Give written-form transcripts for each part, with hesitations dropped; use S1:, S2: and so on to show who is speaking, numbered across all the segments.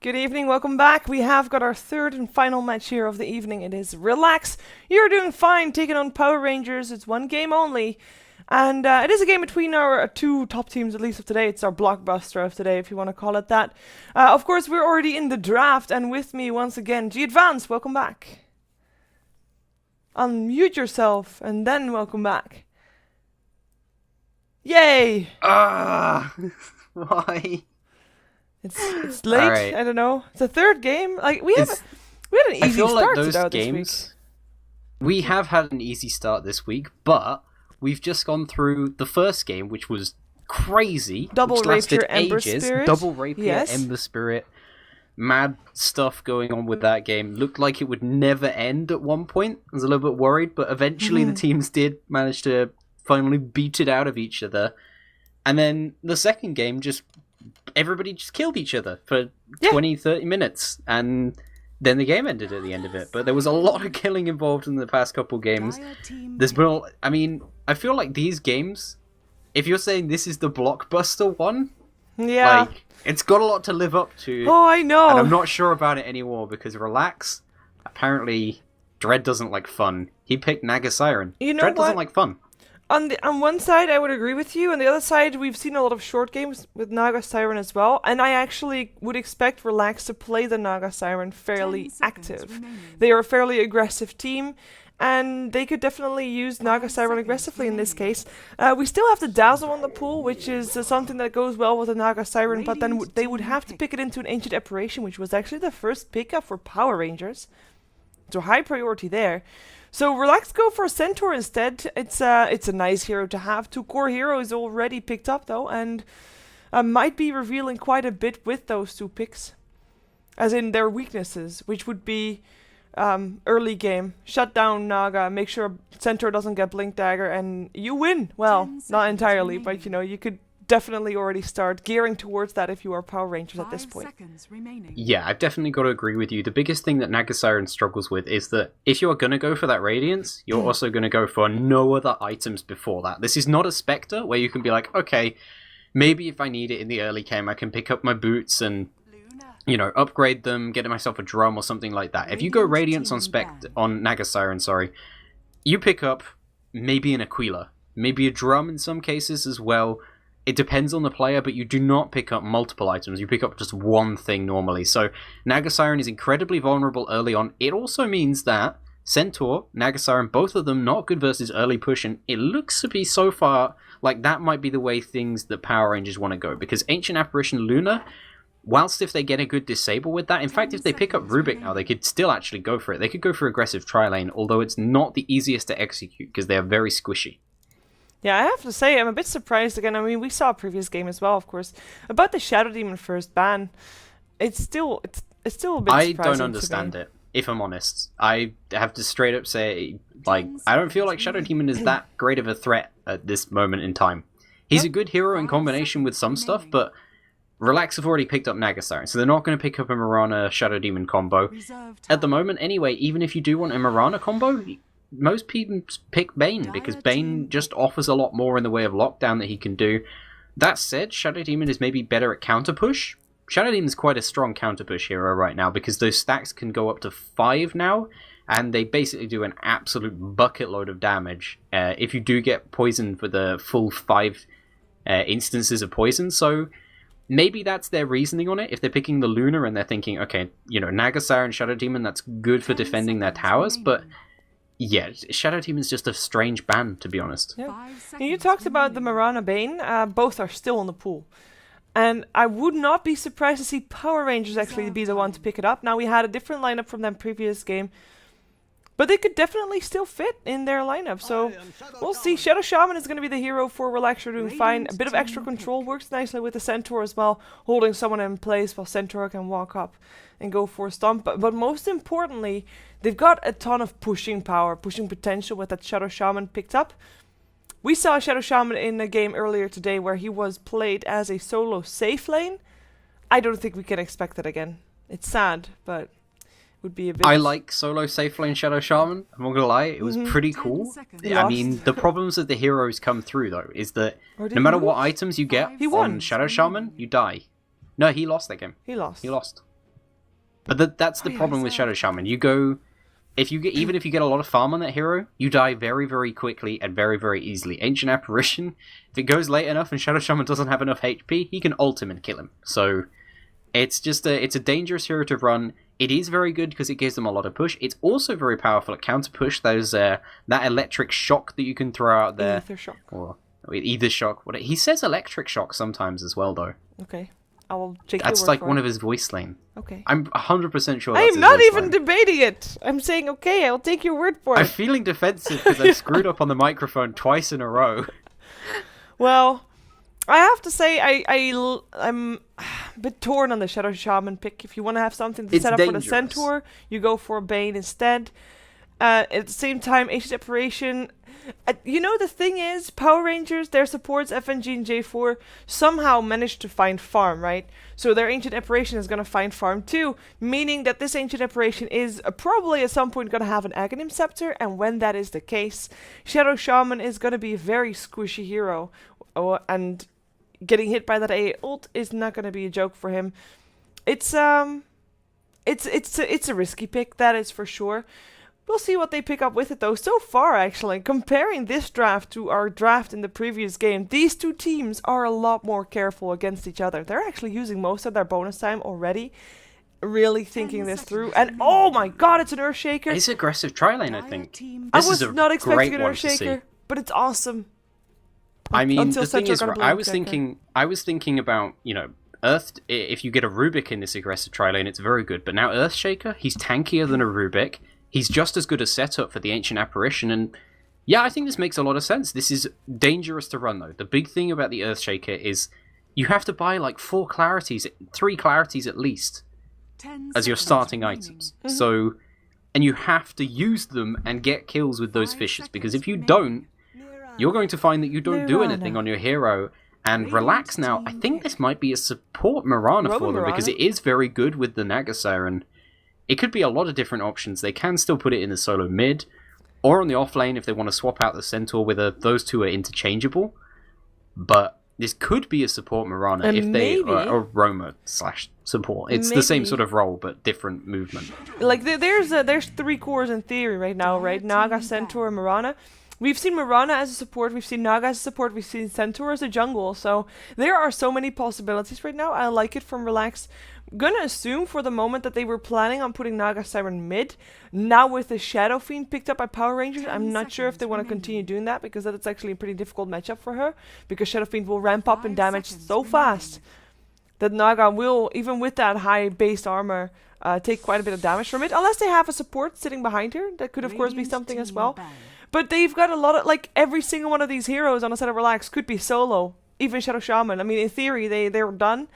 S1: Good evening, welcome back. We have got our third and final match here of the evening. It is Relax. You're doing fine, taking on Power Rangers. It's one game only. And it is a game between our two top teams, at least of today. It's our blockbuster of today, if you want to call it that. Of course, we're already in the draft, and with me once again, G-Advance, welcome back. Unmute yourself, and then welcome back. Yay!
S2: Why?
S1: It's late.
S2: Right.
S1: I don't know. It's the third game. Like we had an easy
S2: I feel
S1: start
S2: like those
S1: to
S2: games.
S1: this
S2: We have had an easy start this week, but we've just gone through the first game, which was crazy.
S1: Double
S2: which
S1: Rapier
S2: lasted
S1: Ember
S2: ages.
S1: Spirit.
S2: Double Rapier
S1: Yes.
S2: Ember Spirit. Mad stuff going on with that game. Looked like it would never end at one point. I was a little bit worried, but eventually the teams did manage to finally beat it out of each other. And then the second game, everybody just killed each other for 20, 30 minutes. And then the game ended at the end of it. But there was a lot of killing involved in the past couple games. There's been, I feel like these games, if you're saying this is the blockbuster one,
S1: Yeah.
S2: like, it's got a lot to live up to.
S1: Oh, I know.
S2: And I'm not sure about it anymore because Relax, apparently, Dread doesn't like fun. He picked Naga Siren.
S1: You know
S2: Dread doesn't
S1: what?
S2: like fun.
S1: On one side, I would agree with you. On the other side, we've seen a lot of short games with Naga Siren as well. And I actually would expect Relax to play the Naga Siren fairly active. They are a fairly aggressive team. And they could definitely use Naga Siren aggressively in this case. We still have the Dazzle on the pool, which is something that goes well with the Naga Siren, but then they would have to pick it into an Ancient Apparition, which was actually the first pickup for Power Rangers. So high priority there. So Relax go for a Centaur instead. It's a nice hero to have. Two core heroes already picked up though, and might be revealing quite a bit with those two picks. As in their weaknesses, which would be early game, shut down Naga, make sure Centaur doesn't get Blink Dagger, and you win. Well, not entirely, but you know, you could definitely already start gearing towards that if you are Power Rangers at this point.
S2: Yeah, I've definitely got to agree with you. The biggest thing that Naga Siren struggles with is that if you're going to go for that Radiance, you're also going to go for no other items before that. This is not a Spectre where you can be like, okay, maybe if I need it in the early game, I can pick up my boots and, you know, upgrade them, get myself a drum or something like that. If you go Radiance on Naga Siren, you pick up maybe an Aquila, maybe a drum in some cases as well. It depends on the player, but you do not pick up multiple items. You pick up just one thing normally. So Naga Siren is incredibly vulnerable early on. It also means that Centaur, Naga Siren, both of them not good versus early push, and it looks to be so far like that might be the way things that Power Rangers want to go, because Ancient Apparition Luna, whilst if they get a good disable with that, in fact, if they pick up Rubik now, they could still actually go for it. They could go for aggressive tri-lane, although it's not the easiest to execute because they are very squishy.
S1: Yeah, I have to say, I'm a bit surprised again. I mean, we saw a previous game as well, of course, about the Shadow Demon first ban. It's still a bit surprising.
S2: I don't understand it, if I'm honest. I have to straight up say, like, I don't feel like Shadow Demon is that great of a threat at this moment in time. He's a good hero in combination with some stuff, but Relax have already picked up Naga Siren, so they're not going to pick up a Mirana Shadow Demon combo. At the moment, anyway, even if you do want a Mirana combo, most people pick Bane, because Bane just offers a lot more in the way of lockdown that he can do. That said, Shadow Demon is maybe better at counter push. Shadow Demon is quite a strong counter push hero right now, because those stacks can go up to 5 now, and they basically do an absolute bucket load of damage if you do get poison for the full 5 instances of poison. So maybe that's their reasoning on it. If they're picking the Luna and they're thinking, okay, you know, Naga Siren, Shadow Demon, that's good for defending their towers, but yeah, Shadow Demon's just a strange ban, to be honest.
S1: Yeah. You talked about the Mirana Bane. Both are still on the pool. And I would not be surprised to see Power Rangers actually be the one to pick it up. Now, we had a different lineup from them previous game, but they could definitely still fit in their lineup. So we'll see. Shadow Shaman is going to be the hero for Relax. You're doing fine. A bit of extra control works nicely with the Centaur as well, holding someone in place while Centaur can walk up and go for a stomp. But most importantly, they've got a ton of pushing power, pushing potential with that Shadow Shaman picked up. We saw Shadow Shaman in a game earlier today where he was played as a solo safe lane. I don't think we can expect that again. It's sad, but it would be a bit...
S2: I like solo safe lane Shadow Shaman, I'm not gonna lie, it was pretty cool. I mean, the problems that the heroes come through, though, is that no matter what items you get on Shadow Shaman, you die. No, he lost that game.
S1: He lost.
S2: But that's the problem with Shadow Shaman. You go... Even if you get a lot of farm on that hero, you die very, very quickly and very, very easily. Ancient Apparition, if it goes late enough and Shadow Shaman doesn't have enough HP, he can ult him and kill him. So it's just it's a dangerous hero to run. It is very good because it gives them a lot of push. It's also very powerful at counter push. There's that electric shock that you can throw out there.
S1: Ether shock.
S2: Or either shock. He says electric shock sometimes as well, though.
S1: Okay. I will check
S2: That's like one of his voice lane.
S1: Okay.
S2: I'm 100% sure
S1: I
S2: that's
S1: am
S2: his
S1: not
S2: voice
S1: even
S2: line.
S1: debating it. I'm saying, okay, I'll take your word for it.
S2: I'm feeling defensive because I've screwed up on the microphone twice in a row.
S1: Well, I have to say I'm a bit torn on the Shadow Shaman pick. If you want to have something to
S2: It's
S1: set up for
S2: dangerous.
S1: the Centaur, you go for a Bane instead. At the same time, Ancient Apparition... the thing is, Power Rangers, their supports, FNG and J4, somehow managed to find farm, right? So their Ancient Apparition is going to find farm too, meaning that this Ancient Apparition is probably at some point going to have an Aghanim Scepter, and when that is the case, Shadow Shaman is going to be a very squishy hero, and getting hit by that AA ult is not going to be a joke for him. It's a risky pick, that is for sure. We'll see what they pick up with it though. So far, actually, comparing this draft to our draft in the previous game, these two teams are a lot more careful against each other. They're actually using most of their bonus time already, really thinking this through. And oh my god, it's an Earthshaker!
S2: It's aggressive tri-lane, I think.
S1: I
S2: This
S1: was
S2: is a
S1: not expecting
S2: great
S1: an
S2: one to see.
S1: Earthshaker, but it's awesome.
S2: I mean,
S1: Until
S2: the thing
S1: Centaur
S2: is,
S1: got a
S2: I
S1: Bloodsucker.
S2: was thinking about, Earth, if you get a Rubik in this aggressive tri-lane, it's very good. But now Earthshaker, he's tankier than a Rubik. He's just as good a setup for the Ancient Apparition, and yeah, I think this makes a lot of sense. This is dangerous to run, though. The big thing about the Earthshaker is you have to buy like 3 clarities at least, as your starting items.
S1: Mm-hmm.
S2: So, and you have to use them and get kills with those fishes, because if you don't, you're going to find that you don't do anything on your hero. And Relax now, I think this might be a support Mirana for them, because it is very good with the Naga Siren. It could be a lot of different options. They can still put it in the solo mid, or on the off lane if they want to swap out the Centaur with those two are interchangeable. But this could be a support Mirana
S1: And
S2: if they
S1: maybe-
S2: or Roma / support. It's the same
S1: Maybe-
S2: sort of role but different movement.
S1: Like there's 3 cores in theory right now, right? Naga, Centaur, and Mirana. We've seen Mirana as a support, we've seen Naga as a support, we've seen Centaur as a jungle. So there are so many possibilities right now. I like it from Relax. Gonna assume for the moment that they were planning on putting Naga Siren mid. Now with the Shadow Fiend picked up by Power Rangers, I'm not sure if they want to continue doing that, because that's actually a pretty difficult matchup for her. Because Shadow Fiend will ramp up in damage so fast that Naga will, even with that high base armor, take quite a bit of damage from it. Unless they have a support sitting behind her. That could of course be something as well. But they've got a lot of, like, every single one of these heroes on a set of Relax could be solo. Even Shadow Shaman. I mean, in theory, they're done.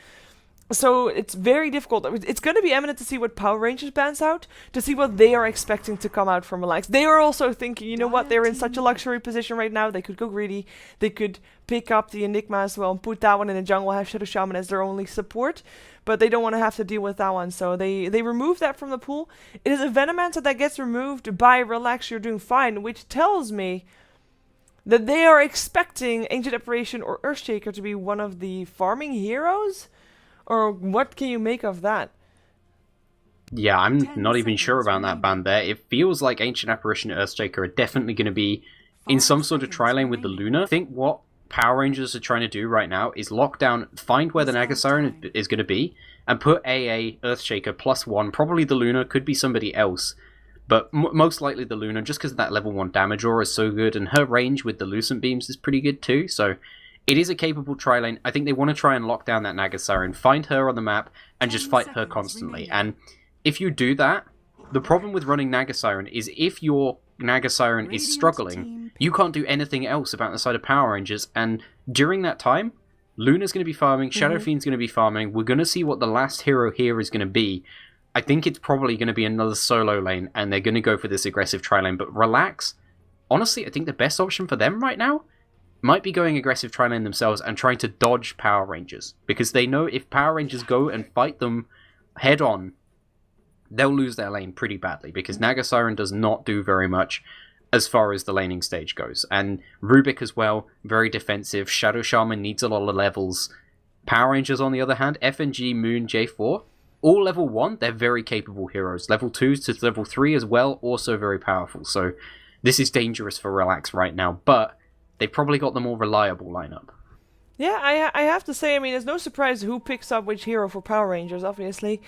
S1: So it's very difficult. It's going to be eminent to see what Power Rangers bans out, to see what they are expecting to come out from Relax. They are also thinking, you know what, they're in such a luxury position right now, they could go greedy, they could pick up the Enigma as well and put that one in the jungle, have Shadow Shaman as their only support, but they don't want to have to deal with that one, so they remove that from the pool. It is a Venomancer that gets removed by Relax, you're doing fine, which tells me that they are expecting Ancient Apparition or Earthshaker to be one of the farming heroes? Or what can you make of that?
S2: Yeah, I'm not even sure about that ban there. It feels like Ancient Apparition and Earthshaker are definitely going to be in some sort of tri-lane with the Luna. I think what Power Rangers are trying to do right now is lock down, find where the Naga Siren is going to be, and put AA Earthshaker +1. Probably the Luna, could be somebody else, but most likely the Luna, just because that level 1 damage aura is so good, and her range with the Lucent Beams is pretty good too, so it is a capable tri-lane. I think they want to try and lock down that Naga Siren, find her on the map, and just fight her constantly. And if you do that, the problem with running Naga Siren is if your Naga Siren is struggling, you can't do anything else about the side of Power Rangers, and during that time, Luna's going to be farming, Shadow Fiend's going to be farming, we're going to see what the last hero here is going to be. I think it's probably going to be another solo lane, and they're going to go for this aggressive tri-lane, but Relax, honestly, I think the best option for them right now might be going aggressive tri-lane themselves and trying to dodge Power Rangers, because they know if Power Rangers go and fight them head on, they'll lose their lane pretty badly, because Naga Siren does not do very much as far as the laning stage goes. And Rubik as well, very defensive. Shadow Shaman needs a lot of levels. Power Rangers on the other hand, FNG, Moon, J4, all level 1, they're very capable heroes. Level 2 to level 3 as well, also very powerful. So this is dangerous for Relax right now, but they've probably got the more reliable lineup.
S1: Yeah, I have to say, I mean, it's no surprise who picks up which hero for Power Rangers, obviously.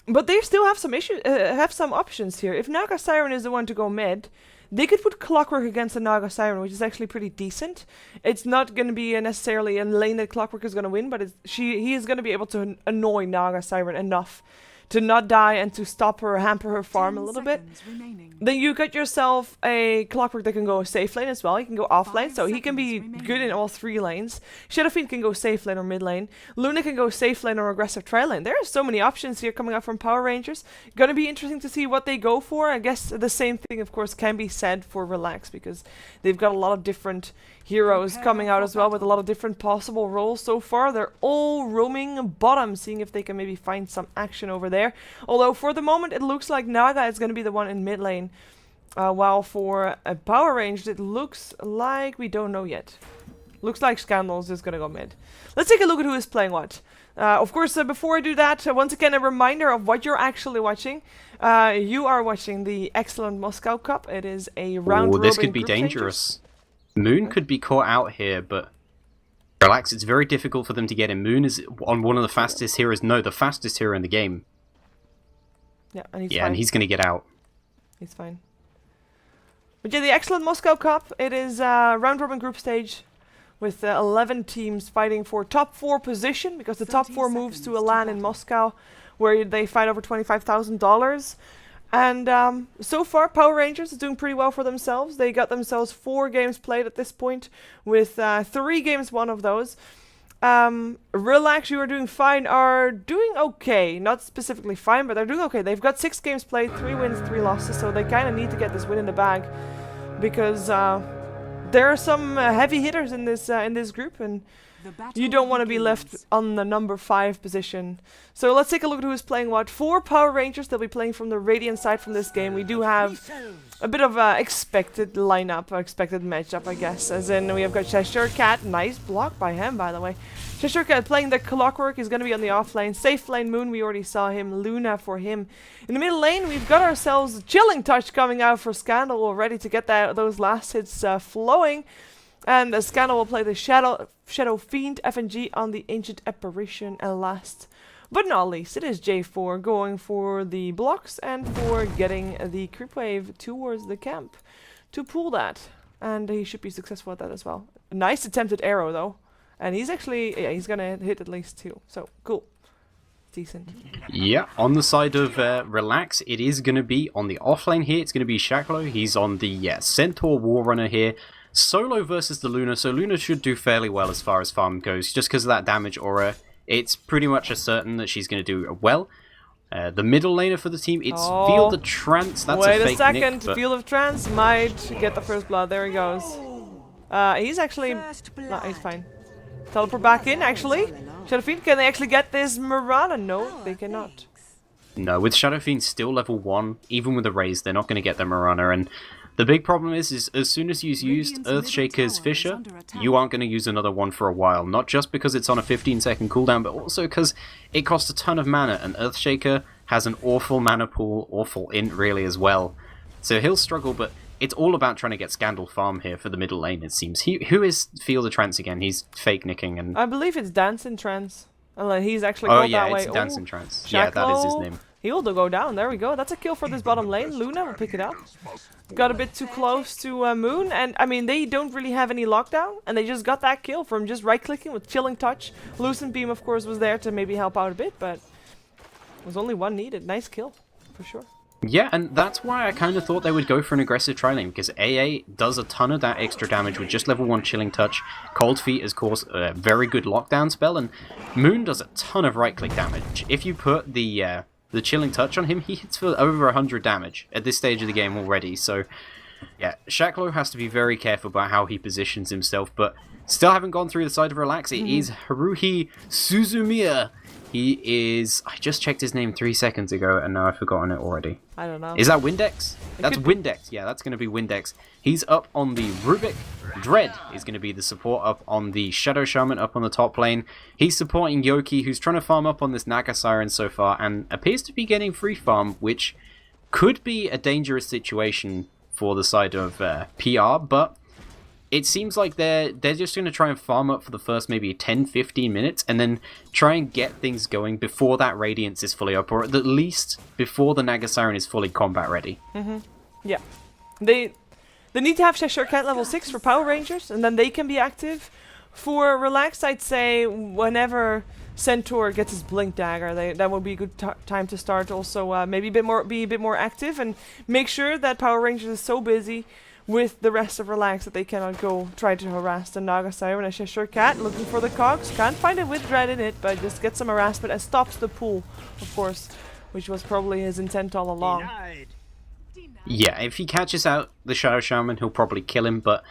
S1: But they still have some have some options here. If Naga Siren is the one to go mid, they could put Clockwork against the Naga Siren, which is actually pretty decent. It's not going to be necessarily a lane that Clockwork is going to win, but he is going to be able to annoy Naga Siren enough to not die and to stop her, hamper her farm a little bit. Then you got yourself a Clockwork that can go safe lane as well. He can go off lane, so he can be good in all 3 lanes. Shadow Fiend can go safe lane or mid lane. Luna can go safe lane or aggressive tri lane. There are so many options here coming up from Power Rangers. Gonna be interesting to see what they go for. I guess the same thing, of course, can be said for Relax, because they've got a lot of different heroes coming out as well with a lot of different possible roles so far. They're all roaming bottom, seeing if they can maybe find some action over there. Although for the moment it looks like Naga is going to be the one in mid lane. While for Power Rangers it looks like we don't know yet. Looks like Scandals is going to go mid. Let's take a look at who is playing what. Of course, before I do that, once again a reminder of what you're actually watching. You are watching the excellent Moscow Cup. It is a round robin.
S2: This could be dangerous. Moon could be caught out here, but Relax, it's very difficult for them to get in. Moon is on one of the fastest heroes. No, the fastest hero in the game.
S1: Yeah, and he's
S2: yeah,
S1: fine.
S2: And he's going to get out.
S1: He's fine. But yeah, the excellent Moscow Cup. It is a round robin group stage with 11 teams fighting for top 4 position, because the top 4 moves to a LAN in Moscow where they fight over $25,000. And so far, Power Rangers is doing pretty well for themselves. They got themselves 4 games played at this point, with 3 games won of those. Relax, you are doing fine, are doing okay. Not specifically fine, but they're doing okay. They've got 6 games played, 3 wins, 3 losses, so they kind of need to get this win in the bag, because there are some heavy hitters in this group, and you don't want to be left on the number 5 position. So let's take a look at who is playing what. For Power Rangers, they'll be playing from the Radiant side from this game. We do have a bit of expected lineup, expected matchup, I guess. As in, we have got Cheshire Cat. Nice block by him, by the way. Cheshire Cat playing the Clockwork. He's going to be on the off lane. Safe lane Moon, we already saw him. Luna for him. In the middle lane, we've got ourselves Chilling Touch coming out for Scandal, ready to get those last hits flowing. And the Scandal will play the Shadow Fiend FNG on the Ancient Apparition. And last but not least, it is J4 going for the blocks and for getting the creep wave towards the camp to pull that. And he should be successful at that as well. A nice attempted arrow though. And he's actually, yeah, he's gonna hit at least 2. So, cool. Decent.
S2: Yeah, on the side of Relax, it is going to be on the offlane here. It's going to be Shaklo. He's on the Centaur War Runner here. Solo versus the Luna, so Luna should do fairly well as far as farm goes, just because of that damage aura. It's pretty much a certain that she's going to do well. The middle laner for the team, it's Field of Trance. That's
S1: wait
S2: a fake
S1: a second,
S2: nick, but
S1: Field of Trance might get the first blood. There he goes. He's actually... No, he's fine. Teleport back in, actually. Shadow Fiend, can they actually get this Mirana? No, they cannot.
S2: No, with Shadow Fiend still level 1, even with the raise, they're not going to get the Mirana, and the big problem is as soon as you used Earthshaker's Fissure, you aren't going to use another one for a while. Not just because it's on a 15-second cooldown, but also because it costs a ton of mana, and Earthshaker has an awful mana pool, awful int really as well. So he'll struggle, but it's all about trying to get Scandal farm here for the middle lane, it seems. Who is Field of Trance again? He's fake nicking, and
S1: I believe it's Dancing Trance. He's actually called that way.
S2: Oh yeah, it's Dancing Trance. Yeah, that is his name.
S1: He'll go down. There we go. That's a kill for this bottom lane. Luna will pick it up. Got a bit too close to Moon. And, I mean, they don't really have any lockdown. And they just got that kill from just right-clicking with Chilling Touch. Lucent Beam, of course, was there to maybe help out a bit. But was only one needed. Nice kill, for sure.
S2: Yeah, and that's why I kind of thought they would go for an aggressive tri-lane, because AA does a ton of that extra damage with just level 1 Chilling Touch. Cold Feet is, of course, a very good lockdown spell, and Moon does a ton of right-click damage. If you put the Chilling Touch on him, he hits for over 100 damage at this stage of the game already, so yeah, Shaklo has to be very careful about how he positions himself, but Still haven't gone through the side of Relax. It is Haruhi Suzumiya. He is... I just checked his name 3 seconds ago, and now I've forgotten it already.
S1: I don't know.
S2: Is that Windex? That's Windex. Yeah, that's going to be Windex. He's up on the Rubik. Dread is going to be the support up on the Shadow Shaman up on the top lane. He's supporting Yoki, who's trying to farm up on this Naga Siren so far, and appears to be getting free farm, which could be a dangerous situation for the side of PR, but it seems like they're just going to try and farm up for the first maybe 10-15 minutes and then try and get things going before that Radiance is fully up, or at least before the Naga Siren is fully combat ready.
S1: Yeah. They need to have Cheshire Cat level 6 for Power Rangers, and then they can be active. For Relax, I'd say whenever Centaur gets his Blink Dagger, that would be a good time to start. Also, maybe be a bit more active and make sure that Power Rangers is so busy with the rest of Relax that they cannot go try to harass the Naga Siren. A Cheshire Cat looking for the cogs, can't find it with Dread in it, but just gets some harassment and stops the pool, of course, which was probably his intent all along.
S2: Yeah, if he catches out the Shadow Shaman, he'll probably kill him, but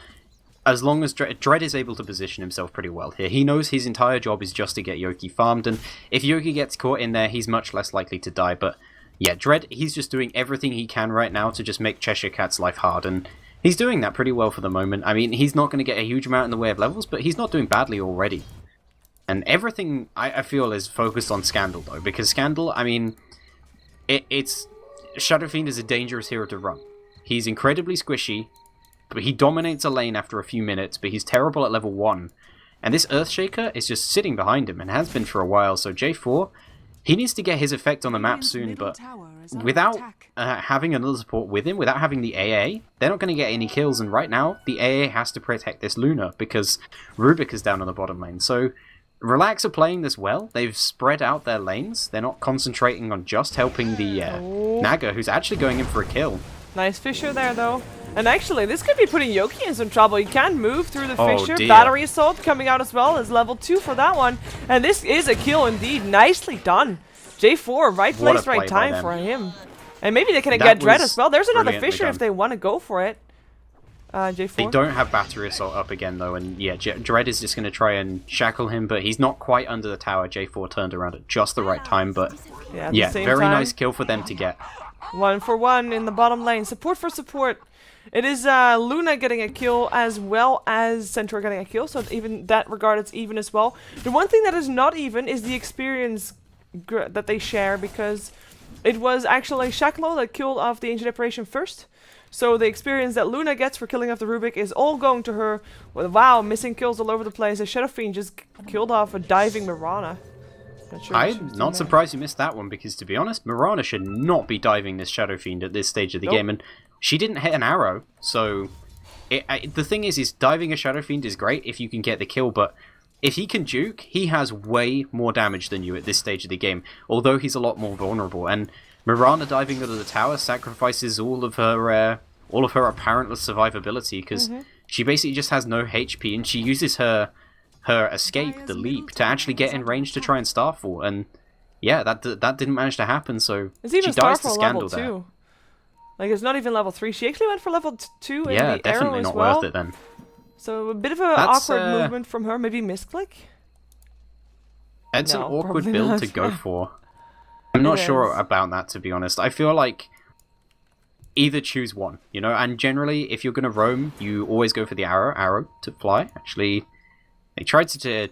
S2: as long as Dread is able to position himself pretty well here, he knows his entire job is just to get Yoki farmed, and if Yoki gets caught in there, he's much less likely to die. But yeah, Dread, he's just doing everything he can right now to just make Cheshire Cat's life hard, and he's doing that pretty well for the moment. I mean, he's not going to get a huge amount in the way of levels, but he's not doing badly already. And everything, I feel, is focused on Scandal, though, because Scandal, I mean, it's... Shadow Fiend is a dangerous hero to run. He's incredibly squishy, but he dominates a lane after a few minutes, but he's terrible at level 1. And this Earthshaker is just sitting behind him, and has been for a while, so J4, he needs to get his effect on the map soon, but without having another support with him, without having the AA, they're not going to get any kills, and right now, the AA has to protect this Luna, because Rubik is down on the bottom lane. So, Relax are playing this well. They've spread out their lanes. They're not concentrating on just helping the Naga, who's actually going in for a kill.
S1: Nice Fissure there, though. And actually, this could be putting Yoki in some trouble. He can move through the Fissure.
S2: Dear.
S1: Battery Assault coming out as well as level 2 for that one. And this is a kill indeed. Nicely done. J4, right place, right time for him. And maybe they can get Dread as well. There's another Fissure if they want to go for it. J4.
S2: They don't have Battery Assault up again, though, and yeah, Dread is just going to try and shackle him, but he's not quite under the tower. J4 turned around at just the right time, but yeah, very nice kill for them to get.
S1: 1 for 1 in the bottom lane. Support for support. It is Luna getting a kill as well as Centaur getting a kill, so even that regard it's even as well. The one thing that is not even is the experience that they share, because it was actually Shacklo that killed off the Ancient Apparition first. So the experience that Luna gets for killing off the Rubik is all going to her. Well, wow, missing kills all over the place. The Shadow Fiend just killed off a diving Mirana.
S2: I'm not surprised you missed that one, because to be honest, Mirana should not be diving this Shadow Fiend at this stage of the game, and she didn't hit an arrow, so... the thing is diving a Shadow Fiend is great if you can get the kill, but if he can juke, he has way more damage than you at this stage of the game, although he's a lot more vulnerable, and Mirana diving under the tower sacrifices all of her apparent survivability, because she basically just has no HP, and she uses her escape, the leap, to actually get in range to try and Starfall, and yeah, that didn't manage to happen, so she dies to Scandal there.
S1: Level 2. Like, it's not even level 3. She actually went for level 2 in the arrow as well.
S2: Yeah, definitely not worth it then.
S1: So a bit of an awkward movement from her, maybe misclick?
S2: It's an awkward build to go for. I'm not sure about that, to be honest. I feel like either choose one, you know, and generally, if you're going to roam, you always go for the arrow to fly. Actually, they tried to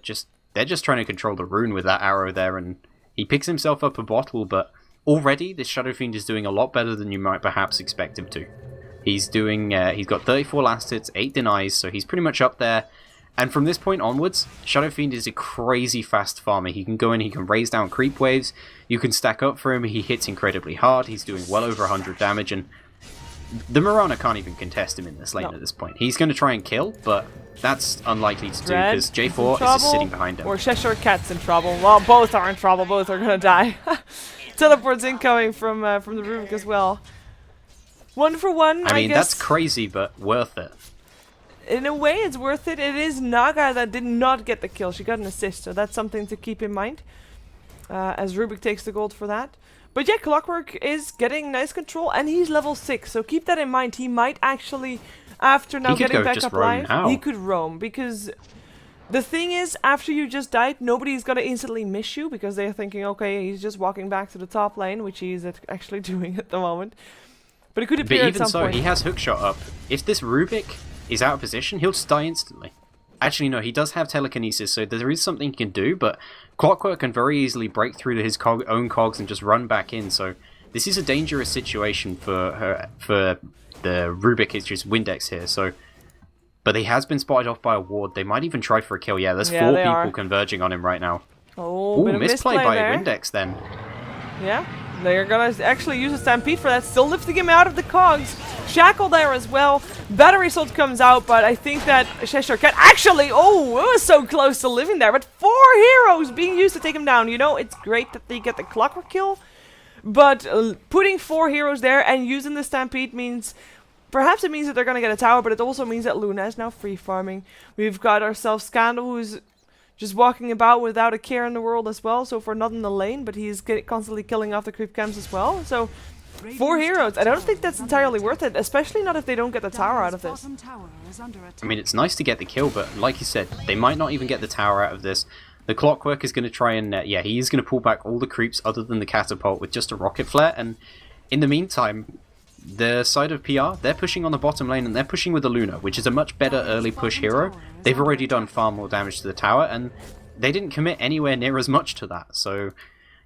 S2: they're just trying to control the rune with that arrow there, and he picks himself up a bottle, but already this Shadow Fiend is doing a lot better than you might perhaps expect him to. He's doing, he's got 34 last hits, 8 denies, so he's pretty much up there. And from this point onwards, Shadow Fiend is a crazy fast farmer. He can go in, he can raise down creep waves, you can stack up for him, he hits incredibly hard, he's doing well over 100 damage, and the Mirana can't even contest him in this lane at this point. He's going to try and kill, but that's unlikely to do, because J4 is just sitting behind him.
S1: Or Cheshire Cat's in trouble. Well, both are in trouble, both are going to die. Teleports incoming from the Rubik as well. 1 for 1,
S2: I mean,
S1: guess.
S2: that's crazy, but worth it.
S1: In a way, it's worth it. It is Naga that did not get the kill. She got an assist, so that's something to keep in mind. As Rubik takes the gold for that. But yeah, Clockwork is getting nice control, and he's level 6, so keep that in mind. He might actually, after now getting back up live, he could roam, because The thing is, after you just died, nobody's gonna instantly miss you because they're thinking, okay, he's just walking back to the top lane, which he's actually doing at the moment. But it could appear
S2: But
S1: at
S2: even
S1: some
S2: so,
S1: point.
S2: he has hookshot up. If this Rubik is out of position, he'll just die instantly. Actually, no, he does have telekinesis, so there is something he can do, but Clockwork can very easily break through to his own cogs and just run back in, so this is a dangerous situation for the Rubik, it's just Windex here, so... But he has been spotted off by a ward. They might even try for a kill. Yeah, there's 4 people converging on him right now.
S1: Oh, bit of
S2: misplay by
S1: there.
S2: Windex then.
S1: Yeah, they're gonna actually use a Stampede for that, still lifting him out of the cogs. Shackle there as well. Battery Assault comes out, but I think that Cheshire Cat actually, it was so close to living there. But 4 heroes being used to take him down. You know, it's great that they get the Clockwork kill, but putting 4 heroes there and using the Stampede means... Perhaps it means that they're going to get a tower, but it also means that Luna is now free farming. We've got ourselves Scandal, who's just walking about without a care in the world as well. So far not in the lane, but he's constantly killing off the creep camps as well. So 4 heroes. I don't think that's entirely worth it, especially not if they don't get the tower out of this.
S2: I mean, it's nice to get the kill, but like you said, they might not even get the tower out of this. The Clockwork is going to try and, yeah, he's going to pull back all the creeps other than the catapult with just a rocket flare. And in the meantime... The side of PR, they're pushing on the bottom lane and they're pushing with the Luna, which is a much better early push hero. They've already done far more damage to the tower and they didn't commit anywhere near as much to that. So,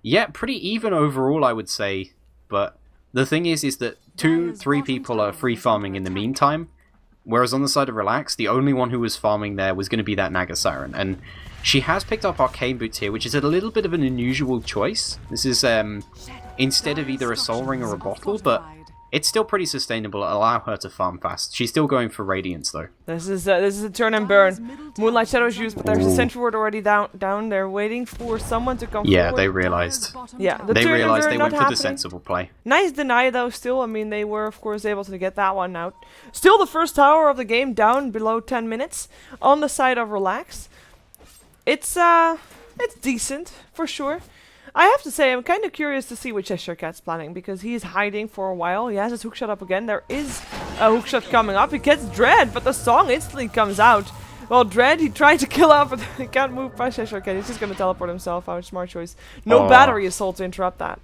S2: yeah, pretty even overall, I would say. But the thing is that 2-3 people are free farming in the meantime. Whereas on the side of Relax, the only one who was farming there was going to be that Naga Siren. And she has picked up Arcane Boots here, which is a little bit of an unusual choice. This is instead of either a Soul Ring or a bottle, but... It's still pretty sustainable. Allow her to farm fast. She's still going for Radiance though.
S1: This is a turn and burn. Moonlight Shadow's used, but there's a sentry ward already down. They're waiting for someone to come
S2: Yeah,
S1: forward.
S2: they realized.
S1: Yeah,
S2: they realized they went for
S1: happening.
S2: the sensible play.
S1: Nice deny though. Still, I mean, they were of course able to get that one out. Still, the first tower of the game down below 10 minutes on the side of Relax. It's decent for sure. I have to say, I'm kind of curious to see what Cheshire Cat's planning, because he's hiding for a while. He has his hookshot up again. There is a hookshot coming up. He gets Dread, but the song instantly comes out. Well, Dread, he tried to kill off, but he can't move by Cheshire Cat. He's just going to teleport himself out. Smart choice. No battery assault to interrupt that.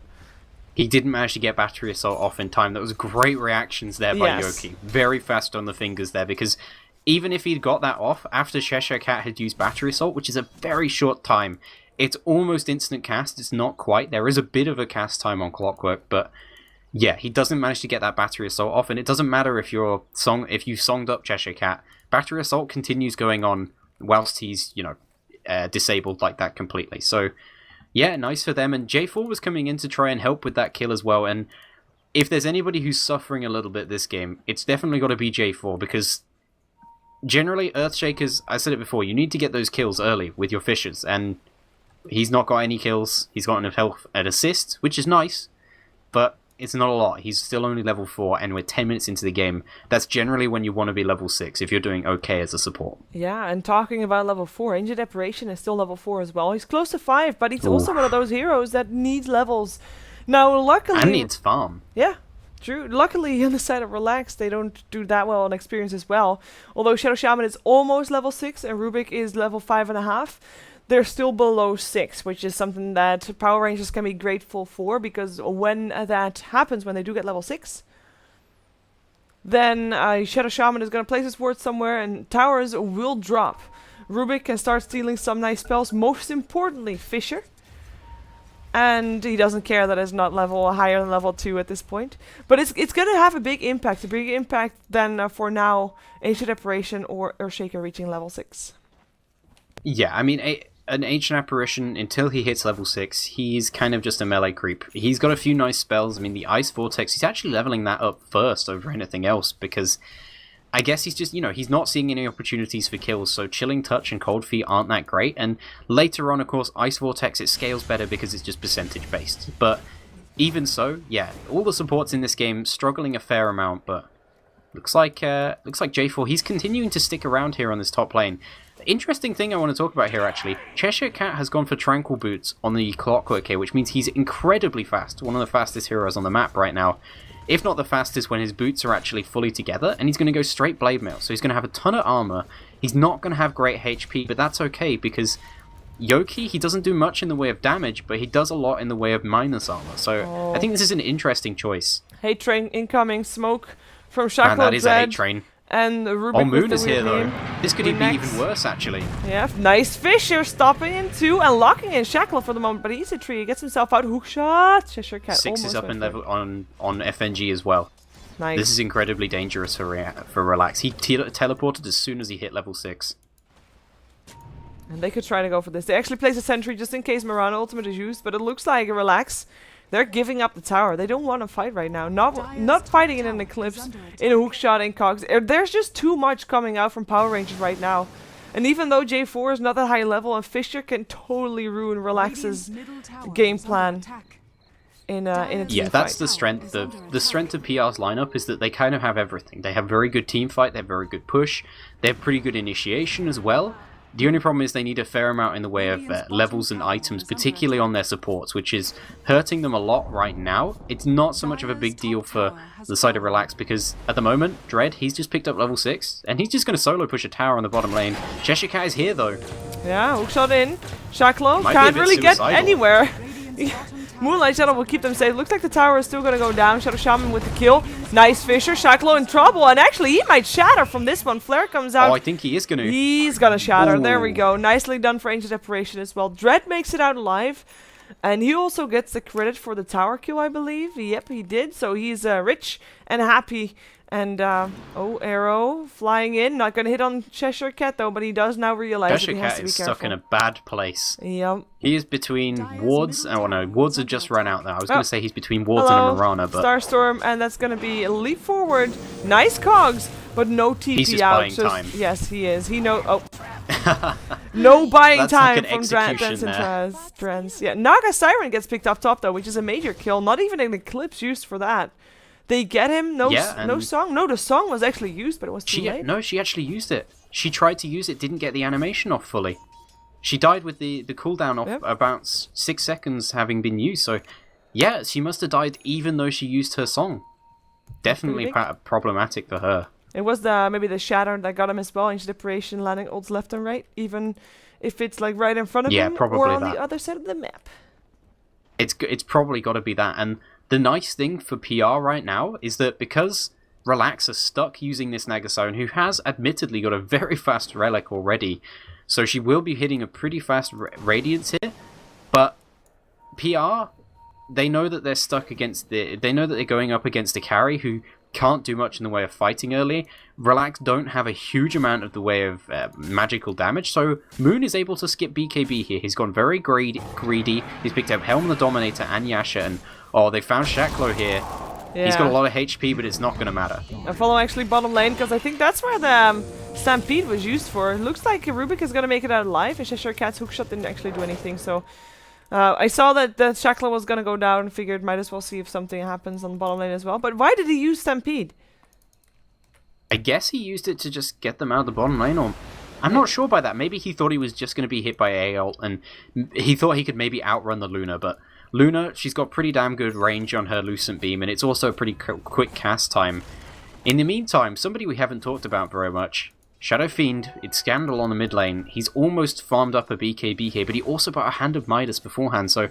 S2: He didn't manage to get battery assault off in time. That was great reactions there by Yoki. Very fast on the fingers there, because even if he'd got that off, after Cheshire Cat had used battery assault, which is a very short time, it's almost instant cast. It's not quite. There is a bit of a cast time on Clockwork, but yeah, he doesn't manage to get that battery assault off, and it doesn't matter if you've songed up Cheshire Cat. Battery assault continues going on whilst he's, disabled like that completely. So yeah, nice for them. And J4 was coming in to try and help with that kill as well. And if there's anybody who's suffering a little bit this game, it's definitely got to be J4, because generally Earthshakers, I said it before, you need to get those kills early with your Fishers, and he's not got any kills. He's got enough health and assists, which is nice, but it's not a lot. He's still only level 4, and we're 10 minutes into the game. That's generally when you want to be level 6, if you're doing okay as a support.
S1: Yeah, and talking about level 4, Ancient Apparition is still level 4 as well. He's close to 5, but he's also one of those heroes that needs levels. Now, luckily...
S2: And needs farm.
S1: Yeah, true. Luckily, on the side of Relax, they don't do that well on experience as well. Although Shadow Shaman is almost level 6, and Rubik is level 5.5. They're still below 6, which is something that Power Rangers can be grateful for, because when that happens, when they do get level 6, then Shadow Shaman is going to place his ward somewhere and towers will drop. Rubik can start stealing some nice spells, most importantly Fisher. And he doesn't care that it's not higher than level 2 at this point. But it's going to have a big impact than for now Ancient Apparition or Earthshaker reaching level 6.
S2: Yeah, I mean, an Ancient Apparition, until he hits level 6, he's kind of just a melee creep. He's got a few nice spells. I mean, the Ice Vortex, he's actually leveling that up first over anything else, because I guess he's just, he's not seeing any opportunities for kills, so Chilling Touch and Cold Feet aren't that great. And later on, of course, Ice Vortex, it scales better because it's just percentage-based. But even so, yeah, all the supports in this game struggling a fair amount, but Looks like J4, he's continuing to stick around here on this top lane. The interesting thing I want to talk about here, actually, Cheshire Cat has gone for Tranquil Boots on the Clockwork here, which means he's incredibly fast, one of the fastest heroes on the map right now. If not the fastest when his boots are actually fully together, and he's going to go straight Blade Mail, so he's going to have a ton of armor. He's not going to have great HP, but that's okay, because Yoki, he doesn't do much in the way of damage, but he does a lot in the way of minus armor, so I think this is an interesting choice.
S1: Hate train incoming, smoke from
S2: Man,
S1: Shackle
S2: that is a hate
S1: Dread,
S2: train.
S1: and Rubik
S2: Oh,
S1: with
S2: Moon
S1: the
S2: is here,
S1: weird
S2: though.
S1: name.
S2: This could
S1: Moon
S2: be
S1: next.
S2: even worse, actually.
S1: Yeah, nice Fisher stopping in 2 and locking in Shackle for the moment, but he's a tree. He gets himself out. Hook shot. Cheshire Cat
S2: 6 is
S1: almost
S2: up
S1: went
S2: in
S1: for it.
S2: level on FNG as well.
S1: Nice.
S2: This is incredibly dangerous for Relax. He teleported as soon as he hit level 6.
S1: And they could try to go for this. They actually place a sentry just in case Mirana ultimate is used, but it looks like a Relax. They're giving up the tower. They don't want to fight right now. Not fighting in an Eclipse, in a hook shot, in Cogs. There's just too much coming out from Power Rangers right now. And even though J4 is not that high level, and Fisher can totally ruin Relax's game plan in a team
S2: Yeah,
S1: fight.
S2: that's the strength of PR's lineup, is that they kind of have everything. They have very good team fight, they have very good push, they have pretty good initiation as well. The only problem is they need a fair amount in the way of levels and items, particularly on their supports, which is hurting them a lot right now. It's not so much of a big deal for the side of Relax, because at the moment, Dread, he's just picked up level 6, and he's just going to solo push a tower on the bottom lane. Cheshire Cat is here, though.
S1: Yeah, hook shot in. Shacklo
S2: Might be a
S1: can't
S2: bit
S1: really get
S2: suicidal.
S1: anywhere. Moonlight Shadow will keep them safe. Looks like the tower is still going to go down. Shadow Shaman with the kill. Nice Fisher. Shacklo in trouble. And actually, he might shatter from this one. Flare comes out.
S2: Oh, I think he is going to.
S1: He's going to shatter. There we
S2: Ooh.
S1: go. Nicely done for Ancient Separation as well. Dread makes it out alive. And he also gets the credit for the tower kill, I believe. Yep, he did. So he's rich and happy. And, oh, arrow flying in. Not going to hit on Cheshire Cat, though. But he does now realize that
S2: Cheshire
S1: he has
S2: Cat
S1: to be
S2: is
S1: careful.
S2: stuck in a bad place.
S1: Yep.
S2: He is between wards. Oh no, wards have just run out now. I was going
S1: Oh.
S2: to say he's between wards
S1: Hello,
S2: and a Mirana, but
S1: Starstorm, and that's going to be a leap forward. Nice cogs, but no TP
S2: He's just
S1: out.
S2: buying time.
S1: Yes, he is. He know. Oh, no buying
S2: That's
S1: time
S2: like an
S1: from
S2: execution
S1: Trans. Yeah, Naga Siren gets picked up top though, which is a major kill. Not even an Eclipse used for that. They get him. No,
S2: Yeah,
S1: no
S2: and-
S1: song. No, the song was actually used, but it was too late.
S2: she actually used it. She tried to use it, didn't get the animation off fully. She died with the cooldown off
S1: Yep.
S2: about 6 seconds having been used. So, yeah, she must have died even though she used her song. Definitely
S1: big.
S2: problematic for her.
S1: It was maybe the shatter that got him as well. Ancient Separation landing ults left and right, even if it's like right in front of
S2: Yeah,
S1: him
S2: probably
S1: or on
S2: that.
S1: the other side of the map.
S2: It's probably got to be that. And the nice thing for PR right now is that because Relax are stuck using this Nagasiren, who has admittedly got a very fast relic already, so she will be hitting a pretty fast Radiance here, but PR, they know that they're stuck against they know that they're going up against a carry who can't do much in the way of fighting early. Relax don't have a huge amount of the way of magical damage, so Moon is able to skip BKB here. He's gone very greedy. He's picked up Helm the Dominator and Yasha, and oh, they found Shacklo here.
S1: Yeah.
S2: He's got a lot of HP, but it's not going to matter.
S1: I follow actually bottom lane because I think that's where the Stampede was used for. It looks like Rubik is going to make it out alive. And Cheshire Cat's hookshot didn't actually do anything, so I saw that the Shackler was going to go down and figured might as well see if something happens on the bottom lane as well. But why did he use Stampede?
S2: I guess he used it to just get them out of the bottom lane, or I'm not sure by that. Maybe he thought he was just going to be hit by A ult, and he thought he could maybe outrun the Luna, but Luna, she's got pretty damn good range on her Lucent Beam, and it's also a pretty quick cast time. In the meantime, somebody we haven't talked about very much, Shadow Fiend, it's Scandal on the mid lane. He's almost farmed up a BKB here, but he also bought a Hand of Midas beforehand, so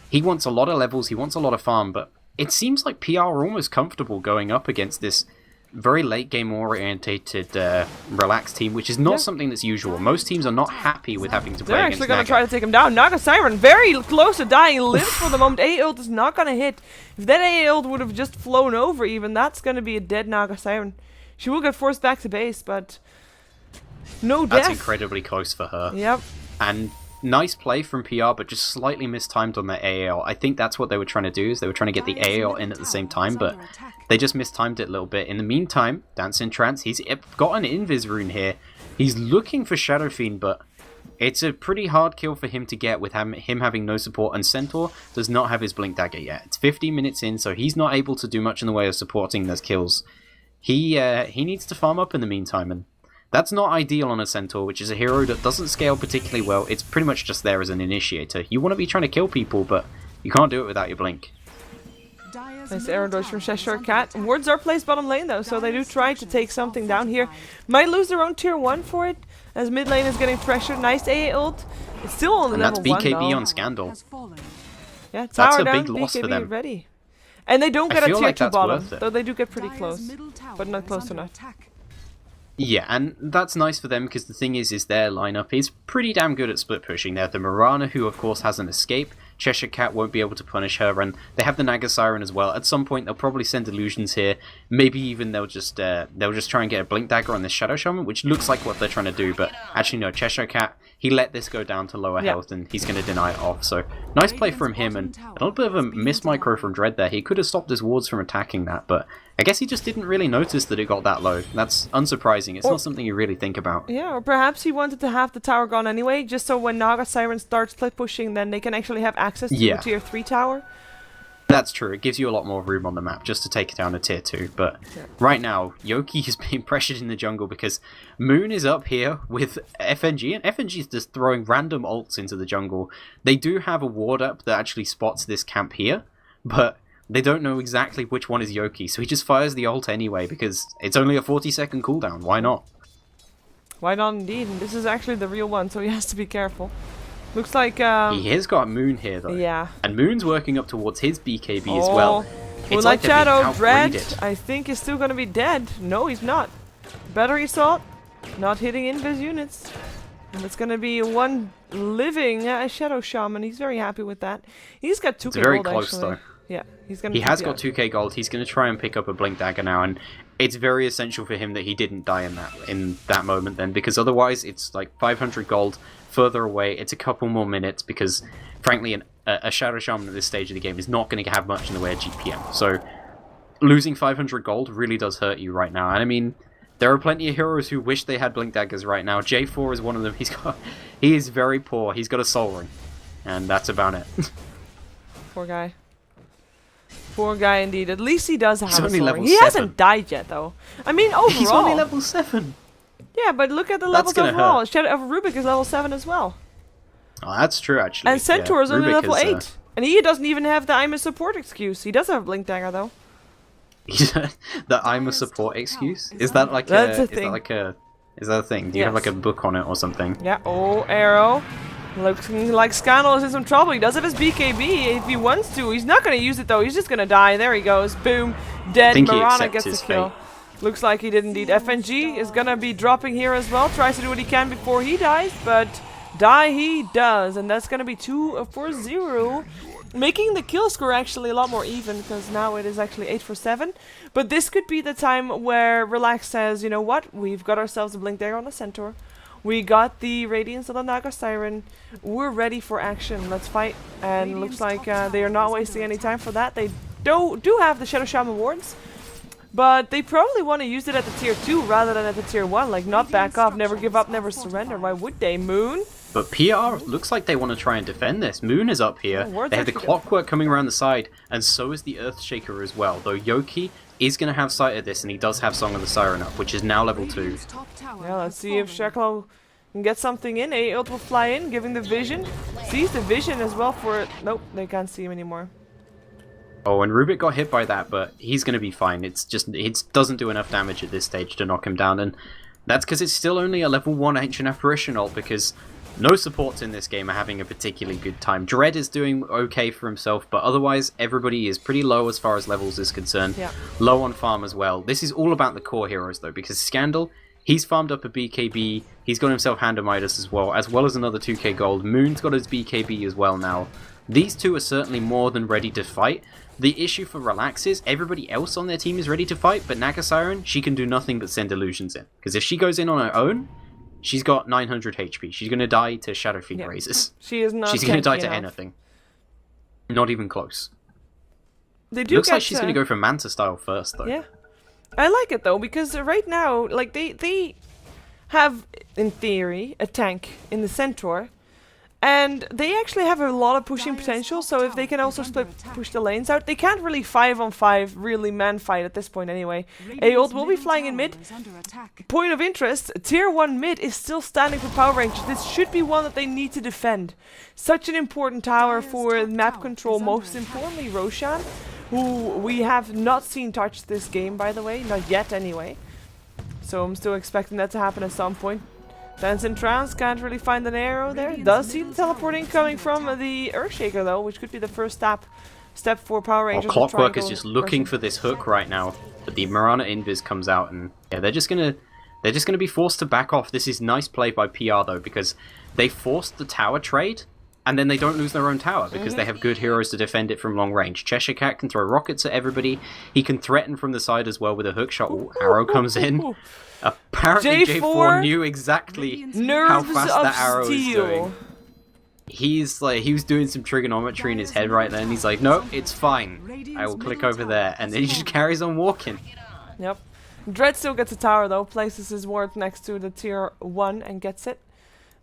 S2: he wants a lot of levels, he wants a lot of farm, but it seems like PR are almost comfortable going up against this very late game orientated Relax team, which is not something that's usual. Most teams are not happy with having to play
S1: They're
S2: against
S1: actually going
S2: Naga.
S1: to try to take him down. Naga Siren very close to dying. Lives for the moment. A ult is not going to hit. If that A ult would have just flown over even, that's going to be a dead Naga Siren. She will get forced back to base, but no death.
S2: That's incredibly close for her.
S1: Yep.
S2: And nice play from PR, but just slightly mistimed on their AAL. I think that's what they were trying to do, is they were trying to get the AAL in at the same time, but they just mistimed it a little bit. In the meantime, Dance in Trance, he's got an Invis rune here. He's looking for Shadow Fiend, but it's a pretty hard kill for him to get with him having no support, and Centaur does not have his Blink Dagger yet. It's 15 minutes in, so he's not able to do much in the way of supporting those kills. he needs to farm up in the meantime, and that's not ideal on a Centaur, which is a hero that doesn't scale particularly well. It's pretty much just there as an initiator. You want to be trying to kill people, but you can't do it without your blink.
S1: Nice arrow dodge from Cheshire Cat. Wards are placed bottom lane though, so they do try to take something down here. Might lose their own tier 1 for it, as mid lane is getting pressured. Nice AA ult. It's still only
S2: And
S1: level
S2: that's
S1: 1
S2: BKB
S1: though.
S2: on Scandal.
S1: Yeah,
S2: That's
S1: tower
S2: a
S1: down,
S2: big loss
S1: BKB
S2: for them.
S1: ready. And they don't
S2: I
S1: get a
S2: feel
S1: tier
S2: like
S1: 2
S2: that's
S1: bottom,
S2: worth it.
S1: though they do get pretty close. But not close enough.
S2: Yeah, and that's nice for them because the thing is their lineup is pretty damn good at split pushing. They have the Mirana, who of course has an escape. Cheshire Cat won't be able to punish her, and they have the Naga Siren as well. At some point, they'll probably send illusions here. Maybe even they'll just try and get a Blink Dagger on this Shadow Shaman, which looks like what they're trying to do. But actually, no, Cheshire Cat, he let this go down to lower health, and he's going to deny it off. So nice play from him, and a little bit of a miss micro from Dread there. He could have stopped his wards from attacking that, but I guess he just didn't really notice that it got that low. That's unsurprising. It's not something you really think about.
S1: Yeah, or perhaps he wanted to have the tower gone anyway, just so when Naga Siren starts split pushing, then they can actually have access to a tier 3 tower.
S2: That's true. It gives you a lot more room on the map just to take it down to tier 2. But right now, Yoki is being pressured in the jungle because Moon is up here with FNG, and FNG is just throwing random ults into the jungle. They do have a ward up that actually spots this camp here, but they don't know exactly which one is Yoki, so he just fires the ult anyway because it's only a 40-second cooldown. Why not?
S1: Why not indeed? And this is actually the real one, so he has to be careful. Looks like
S2: he has got Moon here though.
S1: Yeah.
S2: And Moon's working up towards his BKB as well. It's
S1: like
S2: they're being
S1: Shadow, Dread,
S2: outbreeded.
S1: I think is still gonna be dead. No, he's not. Battery Assault, not hitting invis units. And it's gonna be one living Shadow Shaman. He's very happy with that. He's got 2k
S2: It's very
S1: gold,
S2: close
S1: actually.
S2: though.
S1: Yeah, he's gonna.
S2: He
S1: keep
S2: has
S1: the
S2: got
S1: other.
S2: 2k gold. He's going to try and pick up a Blink Dagger now, and it's very essential for him that he didn't die in that moment then, because otherwise it's like 500 gold further away. It's a couple more minutes because, frankly, a Shadow Shaman at this stage of the game is not going to have much in the way of GPM. So losing 500 gold really does hurt you right now. And I mean, there are plenty of heroes who wish they had Blink Daggers right now. J4 is one of them. He is very poor. He's got a Soul Ring, and that's about it.
S1: Poor guy. Poor guy indeed. At least he does have
S2: He's
S1: a
S2: only
S1: sword.
S2: level
S1: He
S2: 7.
S1: hasn't died yet, though. I mean, overall.
S2: He's only level 7.
S1: Yeah, but look at the
S2: That's
S1: levels
S2: gonna
S1: overall.
S2: hurt.
S1: Shadow of Rubik is level 7 as well.
S2: Oh, that's true, actually.
S1: And Centaur
S2: yeah.
S1: is only
S2: Rubik
S1: level
S2: is,
S1: 8. And he doesn't even have the I'm a support excuse. He does have Blink Dagger, though.
S2: that I'm a support excuse? Is that like
S1: That's
S2: a
S1: a
S2: is
S1: thing.
S2: that like a is that a thing? Do you have
S1: Yes.
S2: like a book on it or something?
S1: Yeah, oh, arrow. Looking like Scandal is in some trouble. He does have his BKB if he wants to. He's not going to use it, though. He's just going to die. There he goes. Boom. Dead.
S2: think he
S1: Mirana
S2: accepts
S1: gets
S2: his
S1: the kill. Looks like he did indeed. FNG is going to be dropping here as well. Tries to do what he can before he dies, but die he does. And that's going to be 2 for 0. Making the kill score actually a lot more even, because now it is actually 8 for 7. But this could be the time where Relax says, you know what, we've got ourselves a Blink Dagger on the Centaur. We got the Radiance on the Naga Siren. We're ready for action. Let's fight. And looks like they are not wasting any time for that. They do have the Shadow Shaman wards, but they probably want to use it at the tier 2 rather than at the tier 1. Like, not back off, never give up, never surrender. Why would they? Moon?
S2: But PR looks like they want to try and defend this. Moon is up here.
S1: Oh, wards
S2: They have the
S1: actually
S2: Clockwork coming around the side, and so is the Earthshaker as well. Though Yoki is going to have sight of this, and he does have Song of the Siren up, which is now level 2.
S1: Yeah, let's see if Sheklo can get something in. Ult will fly in, giving the vision. Sees the vision as well for it. Nope, they can't see him anymore.
S2: Oh, and Rubik got hit by that, but he's going to be fine. It's just, it doesn't do enough damage at this stage to knock him down, and that's because it's still only a level 1 Ancient Apparition ult, because no supports in this game are having a particularly good time. Dread is doing okay for himself, but otherwise everybody is pretty low as far as levels is concerned.
S1: Yeah.
S2: Low on farm as well. This is all about the core heroes though, because Scandal, he's farmed up a BKB, he's got himself Hand of Midas as well as another 2k gold. Moon's got his BKB as well now. These two are certainly more than ready to fight. The issue for Relax is everybody else on their team is ready to fight, but Naga Siren, she can do nothing but send illusions in. Because if she goes in on her own, she's got 900 HP. She's going to die to Shadow Fiend
S1: Yeah.
S2: Razors.
S1: She is not.
S2: She's going to die
S1: tanky
S2: to
S1: enough.
S2: anything. Not even close.
S1: They do
S2: Looks
S1: get
S2: like she's going to go for Manta style first, though.
S1: Yeah, I like it though, because right now, like they have in theory a tank in the Centaur, And they actually have a lot of pushing potential, so if they can also push the lanes out, they can't really 5-on-5 really man fight at this point anyway. Aold will be flying in mid. Point of interest, tier 1 mid is still standing for Power Rangers. This should be one that they need to defend. Such an important tower for map control, most importantly Roshan, who we have not seen touch this game, by the way, not yet anyway. So I'm still expecting that to happen at some point. Dancing Trance can't really find an arrow there. Does see the teleporting coming from the Earthshaker though, which could be the first step for Power Rangers.
S2: Clockwork is just looking for this hook right now, but the Mirana Invis comes out, and yeah, they're just gonna be forced to back off. This is nice play by PR though, because they forced the tower trade, and then they don't lose their own tower because they have good heroes to defend it from long range. Cheshire Cat can throw rockets at everybody. He can threaten from the side as well with a hook shot. Ooh, arrow comes in. Apparently J4 knew exactly how fast that arrow is doing. He was doing some trigonometry in his head right then. He's like, no, it's fine. I will click over there. And then he just carries on walking.
S1: Yep. Dread still gets a tower though, places his ward next to the tier 1 and gets it.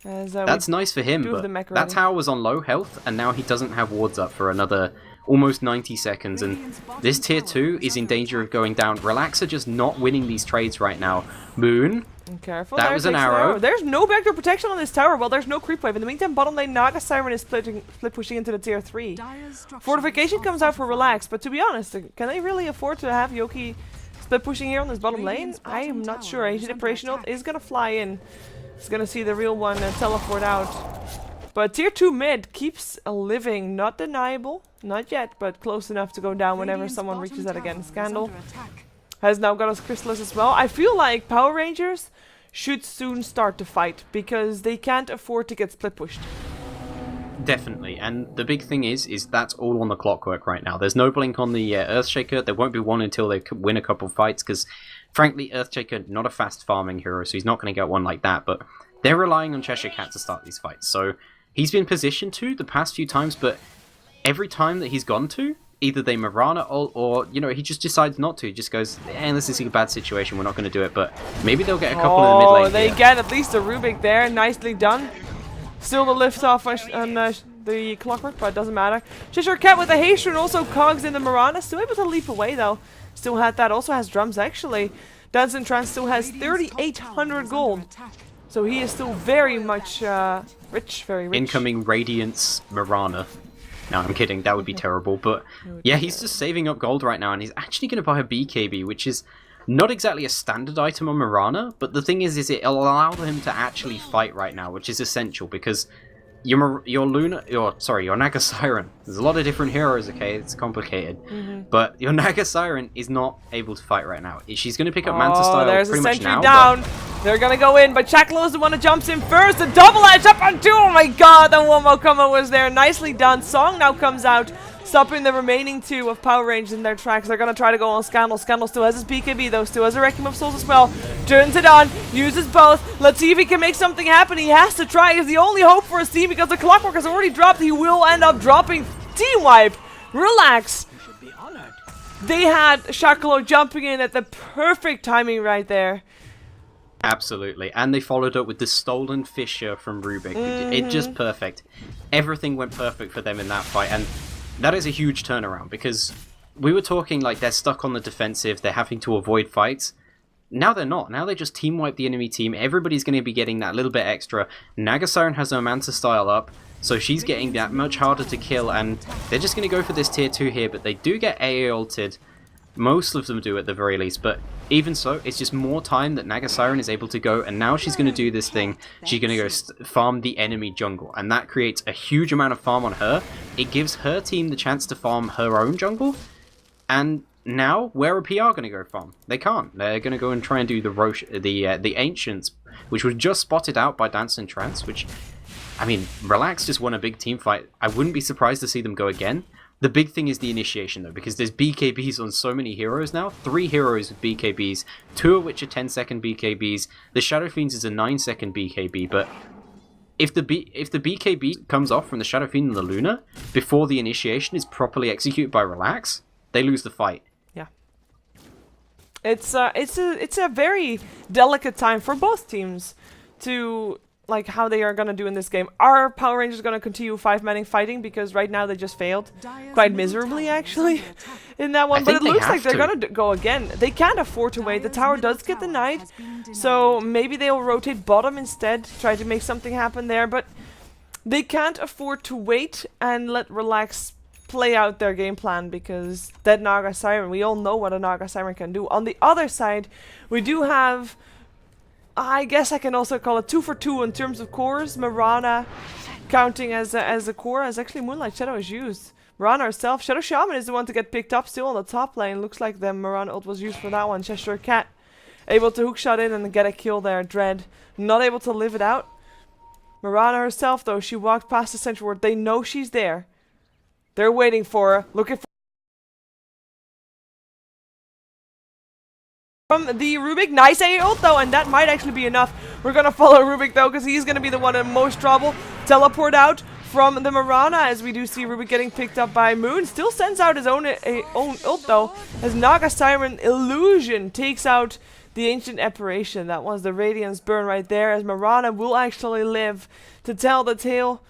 S1: As,
S2: that's nice for him, but that tower was on low health, and now he doesn't have wards up for another almost 90 seconds, and this tier 2 is in danger of going down. Relax are just not winning these trades right now. Moon,
S1: careful,
S2: that was an arrow.
S1: There's no backdoor protection on this tower. Well, there's no creep wave. In the meantime, bottom lane Naga Siren is split pushing into the tier 3. Fortification comes out for Relax, but to be honest, can they really afford to have Yoki split pushing here on this bottom lane? I am not sure. Agent Operational is going to fly in. He's going to see the real one teleport out. But tier 2 mid keeps living. Not deniable. Not yet, but close enough to go down whenever someone reaches that again. Scandal has now got us Chrysalis as well. I feel like Power Rangers should soon start to fight, because they can't afford to get split pushed.
S2: Definitely, and the big thing is that's all on the Clockwork right now. There's no blink on the Earthshaker. There won't be one until they win a couple fights, because frankly, Earthshaker, not a fast farming hero, so he's not going to get one like that, but they're relying on Cheshire Cat to start these fights. So he's been positioned to the past few times, but every time that he's gone to, either they Mirana or you know, he just decides not to. He just goes, this is a bad situation, we're not going to do it, but maybe they'll get a couple in the mid lane.
S1: Oh, they get at least a Rubik there. Nicely done. Still the lift off on the Clockwork, but it doesn't matter. Cheshire Cat with a haste and also cogs in the Mirana. Still able to leap away though. Still had that. Also has drums actually. Dancing Trance still has 3,800 gold. So he is still very much rich, very rich.
S2: Incoming Radiance Mirana. No, I'm kidding. That would be terrible. But yeah, he's just saving up gold right now, and he's actually going to buy a BKB, which is not exactly a standard item on Mirana. But the thing is it allows him to actually fight right now, which is essential, because your Naga Siren. There's a lot of different heroes, okay? It's complicated. But your Naga Siren is not able to fight right now. She's going to pick up Manta Style
S1: there's
S2: pretty
S1: a
S2: much
S1: sentry
S2: now.
S1: Down. They're going to go in, but Chaklo is the one that jumps in first. The double edge up on two. Oh my god, the one more combo was there. Nicely done. Song now comes out, stopping the remaining two of Power Rangers in their tracks. They're going to try to go on Scandal. Scandal still has his BKB though, still has a Requiem of Souls as well. Turns it on, uses both. Let's see if he can make something happen. He has to try. It's the only hope for his team, because the Clockwork has already dropped. He will end up dropping. Team wipe. Relax. They had Shakalo jumping in at the perfect timing right there.
S2: Absolutely, and they followed up with the stolen Fissure from Rubik. It just perfect. Everything went perfect for them in that fight, and that is a huge turnaround, because we were talking like they're stuck on the defensive, they're having to avoid fights. Now they're not. Now they just team wipe the enemy team. Everybody's going to be getting that little bit extra. Naga Siren has her Manta Style up, so she's getting that much harder to kill, and they're just going to go for this tier 2 here, but they do get AA ulted. Most of them do at the very least, but even so, it's just more time that Naga Siren is able to go, and now she's going to do this thing. She's going to go farm the enemy jungle, and that creates a huge amount of farm on her. It gives her team the chance to farm her own jungle, and now where are PR going to go farm? They can't. They're going to go and try and do the Ancients, which was just spotted out by Dancing Trance, which, I mean, Relax just won a big team fight. I wouldn't be surprised to see them go again. The big thing is the initiation, though, because there's BKBs on so many heroes now. 3 heroes with BKBs, 2 of which are 10-second BKBs. The Shadow Fiends is a 9-second BKB, but if the BKB comes off from the Shadow Fiend and the Luna before the initiation is properly executed by Relax, they lose the fight.
S1: Yeah, it's a very delicate time for both teams to like how they are gonna do in this game. Are Power Rangers gonna continue 5-manning fighting? Because right now they just failed quite miserably, actually, in that one. But it looks like they're gonna go again. They can't afford to wait. The tower does get denied, so maybe they'll rotate bottom instead, try to make something happen there. But they can't afford to wait and let Relax play out their game plan, because that Naga Siren, we all know what a Naga Siren can do. On the other side, we do have, I guess I can also call it 2 for 2 in terms of cores. Mirana counting as a core, as actually Moonlight Shadow is used. Mirana herself, Shadow Shaman is the one to get picked up still on the top lane. Looks like the Mirana ult was used for that one. Cheshire Cat able to hookshot in and get a kill there. Dread not able to live it out. Mirana herself though, she walked past the Sentry Ward. They know she's there. They're waiting for her, looking for from the Rubik. Nice A ult though, and that might actually be enough. We're gonna follow Rubik though, because he's gonna be the one in most trouble. Teleport out from the Mirana, as we do see Rubik getting picked up by Moon. Still sends out his own ult though, as Naga Siren Illusion takes out the Ancient Apparition. That was the Radiance burn right there, as Mirana will actually live to tell the tale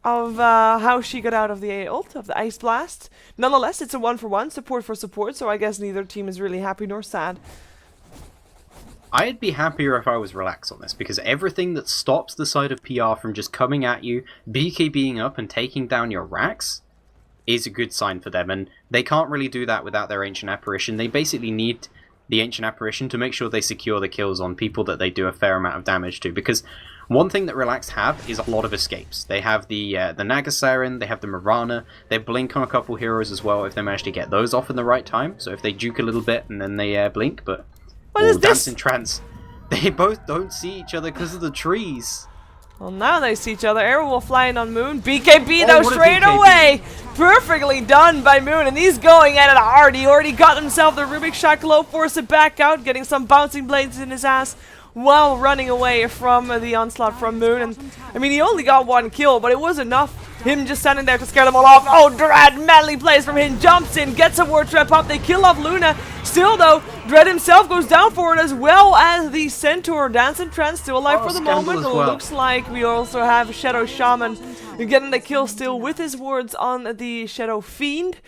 S1: of how she got out of the A ult, of the Ice Blast. Nonetheless, it's a 1-for-1, support for support, so I guess neither team is really happy nor sad.
S2: I'd be happier if I was Relax on this, because everything that stops the side of PR from just coming at you, BKBing up and taking down your racks, is a good sign for them, and they can't really do that without their Ancient Apparition. They basically need the Ancient Apparition to make sure they secure the kills on people that they do a fair amount of damage to, because one thing that Relax have is a lot of escapes. They have the Naga Siren, they have the Mirana, they blink on a couple heroes as well if they manage to get those off in the right time, so if they juke a little bit and then they blink, but
S1: what is
S2: Dance
S1: this?
S2: and Trance, they both don't see each other because of the trees.
S1: Well, now they see each other. Arrow will fly in on Moon. BKB though,
S2: what a
S1: straight
S2: BKB.
S1: away. Perfectly done by Moon, and he's going at it hard. He already got himself the Rubik Shackle, force it back out, getting some bouncing blades in his ass while running away from the onslaught from Moon. And I mean, he only got 1 kill, but it was enough. Him just standing there to scare them all off. Oh, Dread, manly plays from him, jumps in, gets a ward trap up. They kill off Luna. Still though, Dread himself goes down for it, as well as the Centaur. Dance and Trance still alive for the moment.
S2: Scandal as well.
S1: Looks like we also have Shadow Shaman getting the kill still with his wards on the Shadow Fiend.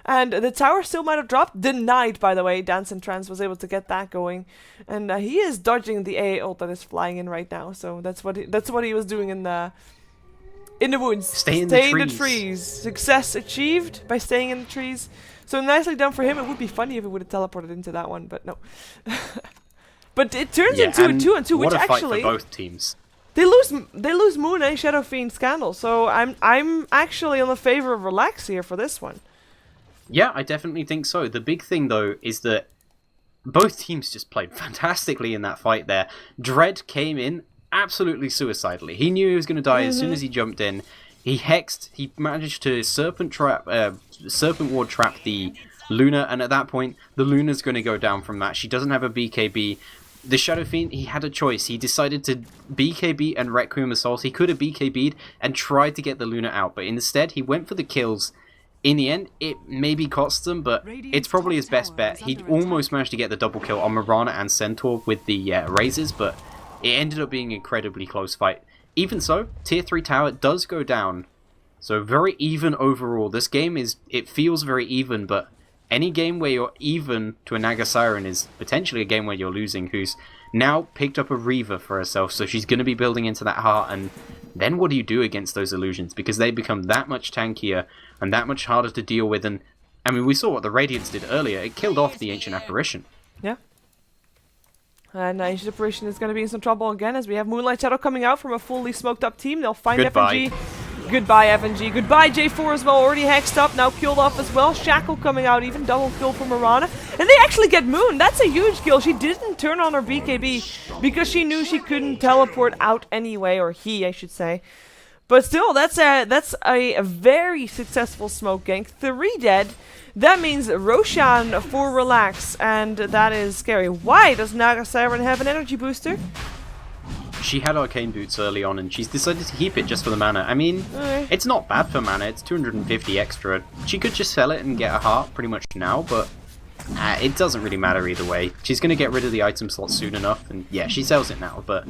S1: And the tower still might have dropped. Denied, by the way. Dance and Trance was able to get that going. And he is dodging the A ult that is flying in right now. So that's what he was doing in the woods.
S2: Stay in
S1: the trees. Success achieved by staying in the trees. So nicely done for him. It would be funny if he would have teleported into that one, but no. But it turns into a 2-on-2, which
S2: what a fight
S1: actually
S2: for both teams.
S1: They lose Moon and Shadow Fiend Scandal. So I'm actually in the favor of Relax here for this one.
S2: Yeah, I definitely think so. The big thing, though, is that both teams just played fantastically in that fight there. Dread came in absolutely suicidally. He knew he was going to die as soon as he jumped in. He hexed, he managed to Serpent Ward trap the Luna, and at that point, the Luna's going to go down from that. She doesn't have a BKB. The Shadow Fiend, he had a choice. He decided to BKB and Requiem Assault. He could have BKB'd and tried to get the Luna out, but instead, he went for the kills. In the end, it maybe cost them, but it's probably his best bet. He almost managed to get the double kill on Mirana and Centaur with the Razors, but it ended up being an incredibly close fight. Even so, Tier 3 tower does go down. So very even overall. This game it feels very even, but any game where you're even to a Naga Siren is potentially a game where you're losing, who's now picked up a Reaver for herself, so she's going to be building into that heart, and then what do you do against those illusions? Because they become that much tankier and that much harder to deal with, and I mean, we saw what the Radiance did earlier. It killed off the Ancient Apparition.
S1: Yeah. And Ancient Apparition is going to be in some trouble again, as we have Moonlight Shadow coming out from a fully smoked up team. They'll find
S2: Goodbye.
S1: FNG. Goodbye, FNG. Goodbye, J4 as well. Already hexed up, now killed off as well. Shackle coming out, even double kill for Mirana. And they actually get Moon. That's a huge kill. She didn't turn on her BKB because she knew she couldn't teleport out anyway, or he, I should say. But still, that's a very successful smoke gank. 3 dead. That means Roshan for Relax, and that is scary. Why does Naga Siren have an energy booster?
S2: She had Arcane Boots early on, and she's decided to keep it just for the mana. I mean, it's not bad for mana. It's 250 extra. She could just sell it and get a heart pretty much now, but It doesn't really matter either way. She's going to get rid of the item slot soon enough, and yeah, she sells it now, but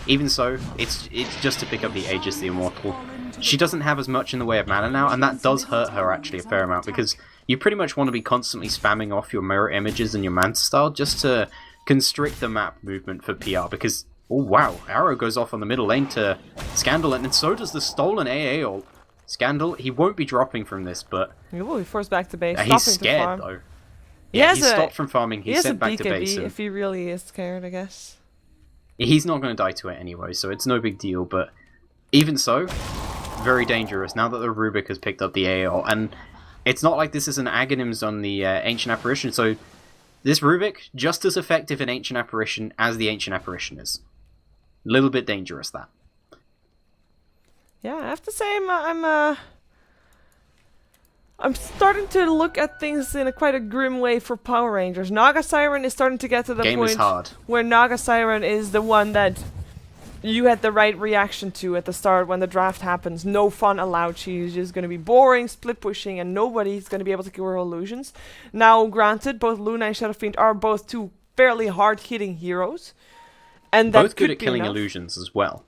S2: even so, it's just to pick up the Aegis the Immortal. She doesn't have as much in the way of mana now, and that does hurt her actually a fair amount, because you pretty much want to be constantly spamming off your mirror images and your Manta style just to constrict the map movement for PR, because, oh wow, Arrow goes off on the middle lane to Scandal, and so does the stolen AA ult. Scandal, he won't be dropping from this, but...
S1: He will be forced back to base.
S2: He's scared, though. Yeah, he's stopped from farming, he's sent back to base.
S1: If he really is scared, I guess.
S2: He's not going to die to it anyway, so it's no big deal, but even so, very dangerous now that the Rubik has picked up the AO, and it's not like this is an Aghanims on the Ancient Apparition, so this Rubik, just as effective in Ancient Apparition as the Ancient Apparition is. A little bit dangerous, that.
S1: Yeah, I have to say I'm starting to look at things in quite a grim way for Power Rangers. Naga Siren is starting to get to the point where Naga Siren is the one that you had the right reaction to at the start when the draft happens. No fun allowed. She's just going to be boring, split pushing, and nobody's going to be able to kill her illusions. Now, granted, both Luna and Shadow Fiend are both two fairly hard-hitting heroes. And that
S2: both good at killing illusions as well.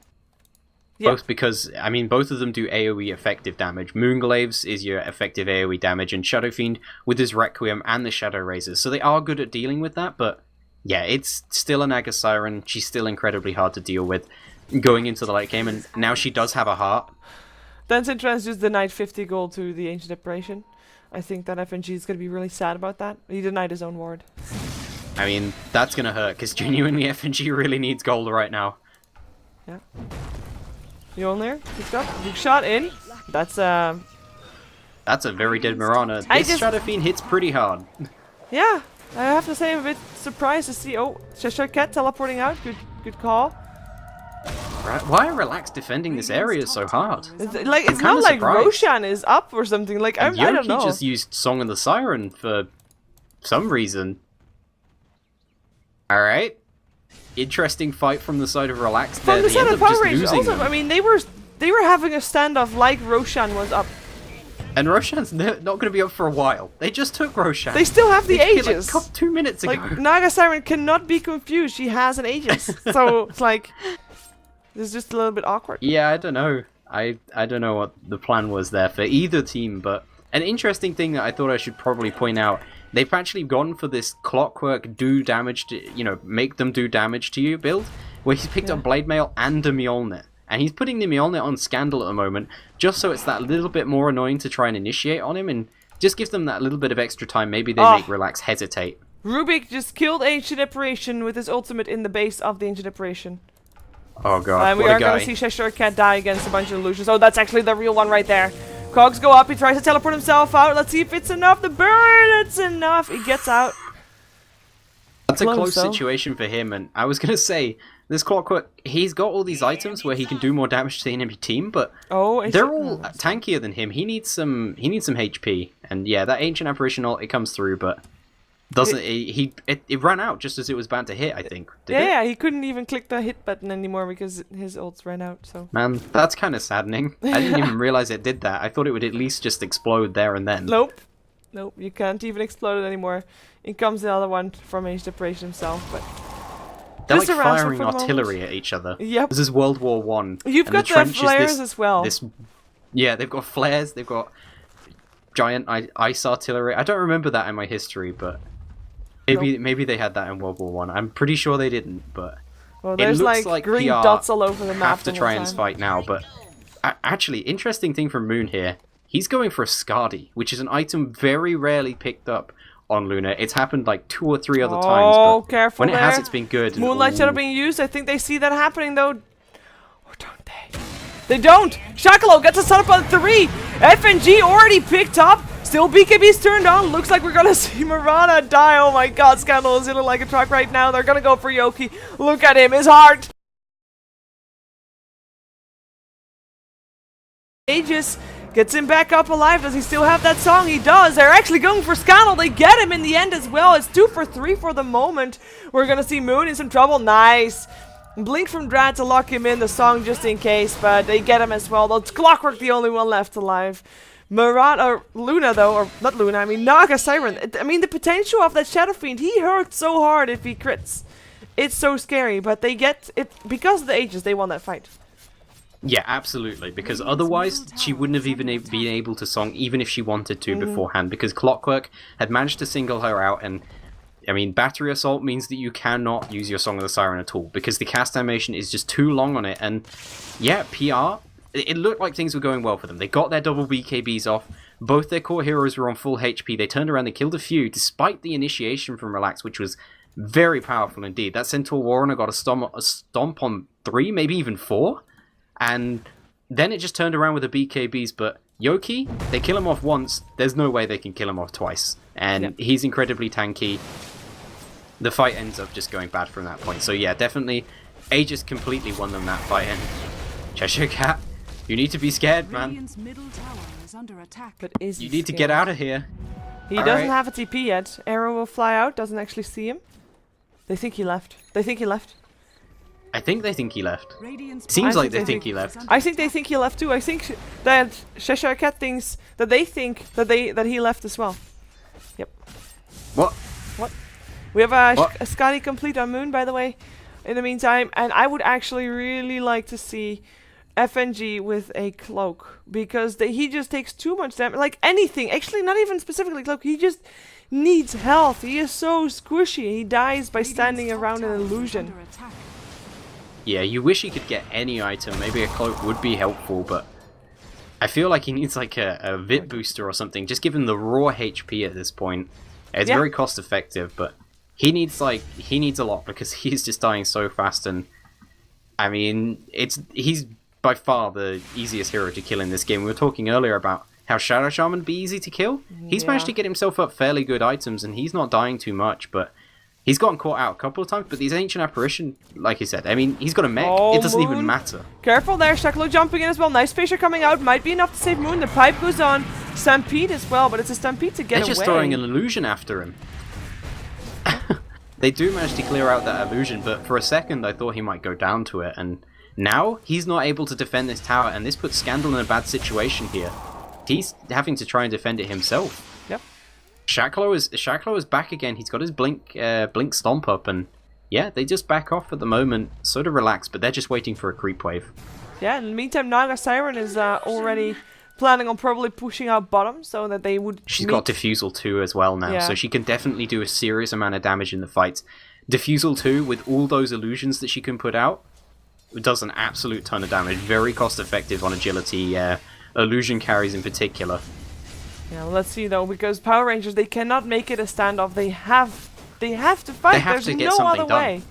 S2: Yep. Both because, I mean, both of them do AoE effective damage. Moonglaves is your effective AoE damage, and Shadow Fiend with his Requiem and the Shadow Razors. So they are good at dealing with that, but yeah, it's still a Naga Siren. She's still incredibly hard to deal with going into the late game, and now she does have a heart.
S1: Tencent Trans just denied 50 gold to the Ancient Apparition. I think that FNG is going to be really sad about that. He denied his own ward.
S2: I mean, that's going to hurt, because genuinely FNG really needs gold right now.
S1: Yeah. Mjolnir, big shot in. That's a
S2: very dead Mirana. This Shadow Fiend hits pretty hard.
S1: Yeah, I have to say I'm a bit surprised to see. Oh, Cheshire Cat teleporting out. Good call.
S2: Right. Why are Relax defending this area so hard?
S1: It's not like Roshan is up or something. Like I don't know.
S2: Yoki just used Song of the Siren for some reason. All right. Interesting fight from the side of Relax there.
S1: From the side of Power Rangers also, I mean, they were having a standoff like Roshan was up.
S2: And Roshan's not going to be up for a while. They just took Roshan.
S1: They still have the Aegis.
S2: Like 2 minutes ago.
S1: Like, Naga Siren cannot be confused. She has an Aegis. So, it's like, this is just a little bit awkward.
S2: Yeah, I don't know. I don't know what the plan was there for either team, but an interesting thing that I thought I should probably point out, they've actually gone for this Clockwork do damage to, make them do damage to you build, where he's picked up Blade Mail and a Mjolnir. And he's putting the Mjolnir on Scandal at the moment, just so it's that little bit more annoying to try and initiate on him, and just gives them that little bit of extra time. Maybe they make Relax hesitate.
S1: Rubik just killed Ancient Apparition with his ultimate in the base of the Ancient Apparition.
S2: Oh god,
S1: and we are going to see Cheshire Cat die against a bunch of illusions. Oh, that's actually the real one right there. Cogs go up, he tries to teleport himself out. Let's see if it's enough. The burn, it's enough. He gets out.
S2: That's a close situation for him, and I was going to say, this Clockwork, he's got all these items where he can do more damage to the enemy team, but they're all tankier than him. He needs some HP, and yeah, that Ancient Apparition ult, it comes through, but it ran out just as it was about to hit, I think.
S1: Yeah, he couldn't even click the hit button anymore because his ults ran out. So
S2: man, that's kind of saddening. I didn't even realize it did that. I thought it would at least just explode there and then.
S1: Nope, you can't even explode it anymore. In comes the other one from Ancient Apparition himself, but
S2: they're like firing artillery at each other.
S1: Yep.
S2: This is World War One.
S1: You've got the flares as well.
S2: Yeah, they've got flares. They've got giant ice artillery. I don't remember that in my history, but maybe they had that in World War One. I'm pretty sure they didn't, but
S1: there's
S2: it looks like
S1: green
S2: PR
S1: dots all over the map.
S2: Have to try and fight now, but actually, interesting thing from Moon here. He's going for a Skadi, which is an item very rarely picked up on Luna. It's happened like 2 or 3 other times.
S1: Oh, careful
S2: when it has, it's been good.
S1: Moonlight Shadow being used. I think they see that happening though. Or don't they? They don't! Shakalo gets a setup on 3! FNG already picked up! Still BKB's turned on. Looks like we're gonna see Mirana die. Oh my god, Scandal is in it like a truck right now. They're gonna go for Yoki. Look at him, his heart! Aegis gets him back up alive. Does he still have that song? He does. They're actually going for Scandal. They get him in the end as well. It's 2 for 3 for the moment. We're gonna see Moon in some trouble. Nice. Blink from Drad to lock him in the song just in case, but they get him as well. Though Clockwork the only one left alive. Luna though, or not Luna, I mean Naga Siren. I mean the potential of that Shadow Fiend, he hurts so hard if he crits. It's so scary, but they get it because of the Aegis, they won that fight.
S2: Yeah, absolutely, because otherwise she wouldn't have even been able to song even if she wanted to beforehand, because Clockwork had managed to single her out, and I mean, Battery Assault means that you cannot use your Song of the Siren at all, because the cast animation is just too long on it, and yeah, PR, it looked like things were going well for them. They got their double BKBs off, both their core heroes were on full HP, they turned around, they killed a few, despite the initiation from Relax, which was very powerful indeed. That Centaur Warrener got a stomp on 3, maybe even 4, and then it just turned around with the BKBs, but Yoki, they kill him off once, there's no way they can kill him off twice. And he's incredibly tanky. The fight ends up just going bad from that point. So yeah, definitely, Aegis completely won them that fight, and Cheshire Cat, you need to be scared, man.
S1: But is
S2: You need to get out of here.
S1: He doesn't have a TP yet. Arrow will fly out, doesn't actually see him. They think he left. They think he left.
S2: I think they think he left. Seems like they think he left.
S1: I think they think he left too. I think that Cheshire Cat thinks that they think that he left as well. Yep.
S2: What?
S1: What? We have a Scotty complete on Moon, by the way, in the meantime, and I would actually really like to see FNG with a cloak, because he just takes too much damage. Like anything, actually not even specifically cloak, he just needs health. He is so squishy. He dies by standing around an illusion.
S2: Yeah, you wish he could get any item. Maybe a cloak would be helpful, but I feel like he needs like a VIP booster or something. Just give him the raw HP at this point. It's very cost effective, but he needs a lot, because he's just dying so fast. And I mean, he's by far the easiest hero to kill in this game. We were talking earlier about how Shadow Shaman would be easy to kill. He's managed to get himself up fairly good items, and he's not dying too much, but he's gotten caught out a couple of times. But these Ancient Apparition, like you said, I mean, he's got a mech. It doesn't even matter.
S1: Careful there, Sheklo jumping in as well. Nice Spacer coming out. Might be enough to save Moon. The pipe goes on. Stampede as well, but it's a Stampede to get away.
S2: They're just throwing an illusion after him. They do manage to clear out that illusion, but for a second I thought he might go down to it, and now he's not able to defend this tower, and this puts Scandal in a bad situation here. He's having to try and defend it himself.
S1: Yep.
S2: Shaklo is back again. He's got his blink stomp up, and yeah, they just back off at the moment. Sort of relax, but they're just waiting for a creep wave.
S1: Yeah, in the meantime, Naga Siren is already planning on probably pushing out bottom so that they would.
S2: She's got Diffusal 2 as well now, so she can definitely do a serious amount of damage in the fights. Diffusal 2, with all those illusions that she can put out, does an absolute ton of damage. Very cost effective on agility, illusion carries in particular.
S1: Yeah, well, let's see though, because Power Rangers, they cannot make it a standoff. They have to fight.
S2: They have
S1: There's
S2: to get
S1: no
S2: something
S1: other
S2: done.
S1: way.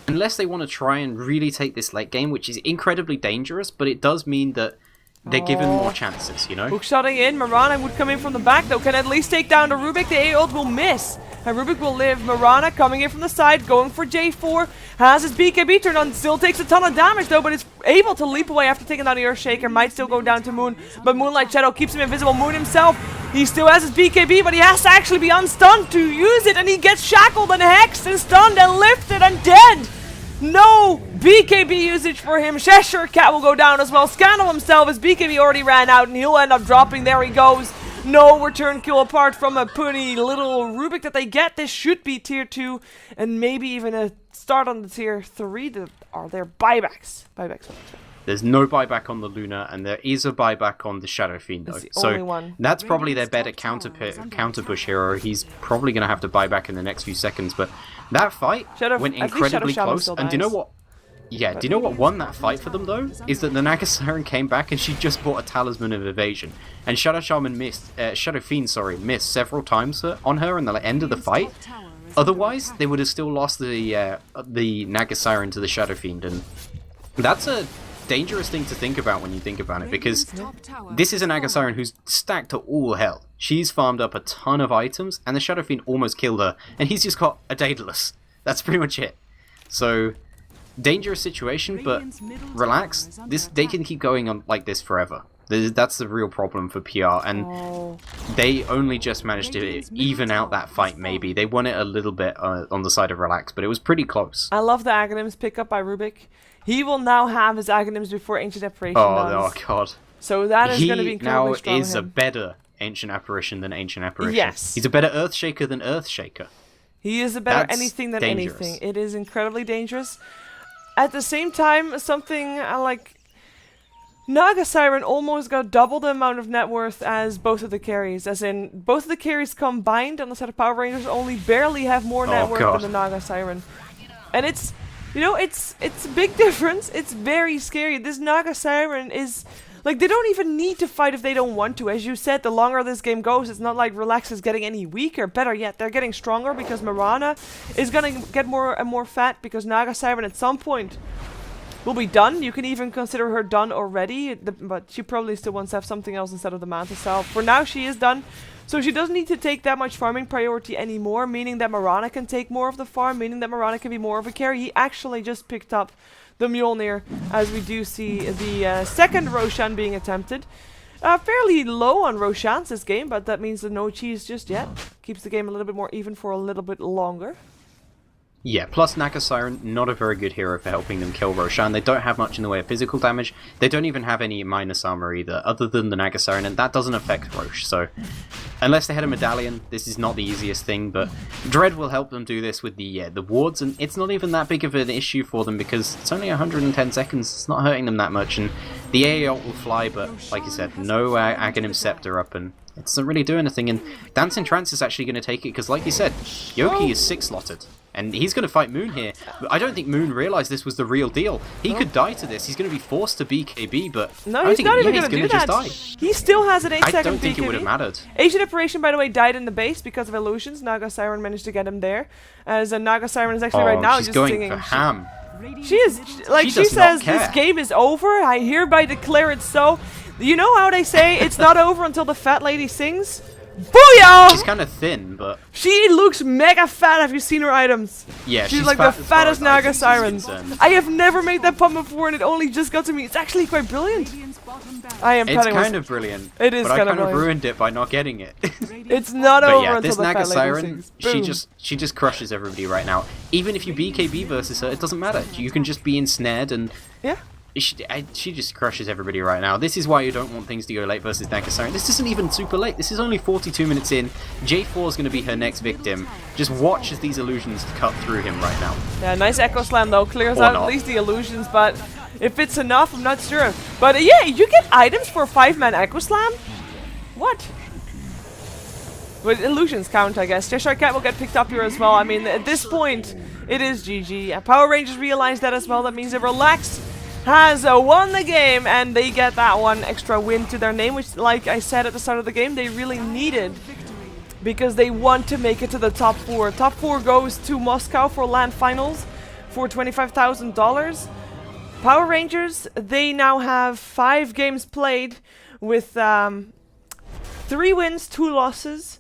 S2: Unless they want to try and really take this late game, which is incredibly dangerous, but it does mean that they're given more chances, you know?
S1: Hookshotting in, Mirana would come in from the back though, can at least take down the Rubik. The A ult will miss, and Rubik will live. Mirana coming in from the side, going for J4, has his BKB turned on, still takes a ton of damage though, but is able to leap away after taking down the Earthshaker. Might still go down to Moon, but Moonlight Shadow keeps him invisible. Moon himself, he still has his BKB, but he has to actually be unstunned to use it, and he gets shackled and hexed and stunned and lifted and dead. No BKB usage for him. Cheshire Cat will go down as well. Scandal himself, his BKB already ran out, and he'll end up dropping. There he goes. No return kill apart from a punny little Rubik that they get. This should be tier 2, and maybe even a start on the tier 3. Are there buybacks?
S2: There's no buyback on the Luna, and there is a buyback on the Shadow Fiend though. So that's probably their better counter push hero. He's probably going to have to buy back in the next few seconds, but that fight went incredibly close. And do you know what? Yeah, do you know what won that fight for them though? Is that the Naga Siren came back and she just bought a Talisman of Evasion, and Shadow Fiend missed several times on her in the end of the fight. Otherwise, they would have still lost the Naga Siren to the Shadow Fiend, and that's a dangerous thing to think about when you think about it, because this is a Naga Siren who's stacked to all hell. She's farmed up a ton of items, and the Shadow Fiend almost killed her, and he's just got a Daedalus. That's pretty much it. So, dangerous situation, but relax. They can keep going on like this forever. That's the real problem for PR, and they only just managed to even out that fight, maybe. They won it a little bit on the side of relax, but it was pretty close.
S1: I love the Aghanims pick up by Rubik. He will now have his Aghanims before Ancient Apparition does.
S2: Oh god.
S1: So that is going to be
S2: He
S1: incredibly
S2: now
S1: strong.
S2: is a better Ancient Apparition than Ancient Apparition.
S1: Yes.
S2: He's a better Earthshaker than Earthshaker.
S1: He is a better
S2: That's
S1: anything than
S2: dangerous.
S1: anything. It is incredibly dangerous. At the same time, something like Naga Siren almost got double the amount of net worth as both of the carries. As in, both of the carries combined on the side of Power Rangers only barely have more net worth
S2: God.
S1: than the Naga Siren. And it's, it's a big difference. It's very scary. This Naga Siren is... Like, they don't even need to fight if they don't want to. As you said, the longer this game goes, it's not like Relax is getting any weaker. Better yet, they're getting stronger because Mirana is gonna get more and more fat because Naga Siren at some point will be done. You can even consider her done already, but she probably still wants to have something else instead of the Manta Cell. For now, she is done. So she doesn't need to take that much farming priority anymore, meaning that Mirana can take more of the farm, meaning that Mirana can be more of a carry. He actually just picked up the Mjolnir, as we do see the second Roshan being attempted. Fairly low on Roshans this game, but that means that no cheese just yet. Keeps the game a little bit more even for a little bit longer.
S2: Yeah, plus Naga Siren, not a very good hero for helping them kill Roshan. They don't have much in the way of physical damage. They don't even have any minus armor either, other than the Naga Siren, and that doesn't affect Rosh. So, unless they had a medallion, this is not the easiest thing, but Dread will help them do this with the wards, and it's not even that big of an issue for them because it's only 110 seconds, it's not hurting them that much, and the AA ult will fly, but like you said, no Aghanim Scepter up, and it doesn't really do anything, and Dancing Trance is actually going to take it, because like you said, Yoki is 6-slotted. And he's going to fight Moon here. I don't think Moon realised this was the real deal. He could die to this. He's going to be forced to BKB, but
S1: no, he's not even going to do that.
S2: Die.
S1: He still has an 8-second BKB.
S2: I don't think it would have mattered.
S1: Ancient Apparition, by the way, died in the base because of illusions. Naga Siren managed to get him there. As Naga Siren is actually right now
S2: she's
S1: just
S2: going
S1: singing.
S2: for ham.
S1: She is, like, she says, this game is over. I hereby declare it so. You know how they say it's not over until the fat lady sings? Booyah!
S2: She's kind of thin, but...
S1: She looks mega fat. Have you seen her items?
S2: Yeah,
S1: she's like the fattest Naga Siren. I have never made that pun before, and it only just got to me. It's actually quite brilliant. I am
S2: It's kind of brilliant.
S1: It is
S2: but
S1: kind
S2: I
S1: of
S2: kind of ruined it by not getting it.
S1: It's not over
S2: yeah,
S1: until
S2: this
S1: the
S2: Naga
S1: fat lady
S2: Siren,
S1: sings.
S2: she just crushes everybody right now. Even if you BKB versus her, it doesn't matter. You can just be ensnared and...
S1: Yeah.
S2: She just crushes everybody right now. This is why you don't want things to go late versus Naga Siren. This isn't even super late. This is only 42 minutes in. J4 is going to be her next victim. Just watch as these illusions cut through him right now.
S1: Yeah, nice Echo Slam though. Clears
S2: Or
S1: out
S2: not.
S1: at least the illusions, but if it's enough, I'm not sure. But yeah, you get items for a 5-man Echo Slam? What? But illusions count, I guess. Cheshire Cat will get picked up here as well. I mean, at this point, it is GG. Power Rangers realize that as well. That means that Relax has won the game, and they get that one extra win to their name, which, like I said at the start of the game, they really needed because they want to make it to the top 4. Top 4 goes to Moscow for LAN finals for $25,000. Power Rangers, they now have 5 games played with 3 wins, 2 losses.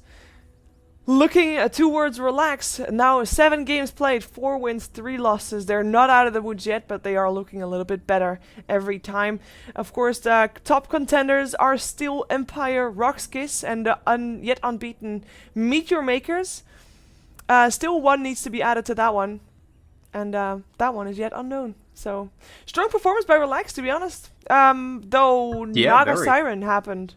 S1: Looking towards Relax, now 7 games played, 4 wins, 3 losses. They're not out of the woods yet, but they are looking a little bit better every time. Of course, the top contenders are still Empire, Rockskiss, and the yet unbeaten Meteor Makers. Still one needs to be added to that one, and that one is yet unknown. So, strong performance by Relax, to be honest. Though Naga Siren happened.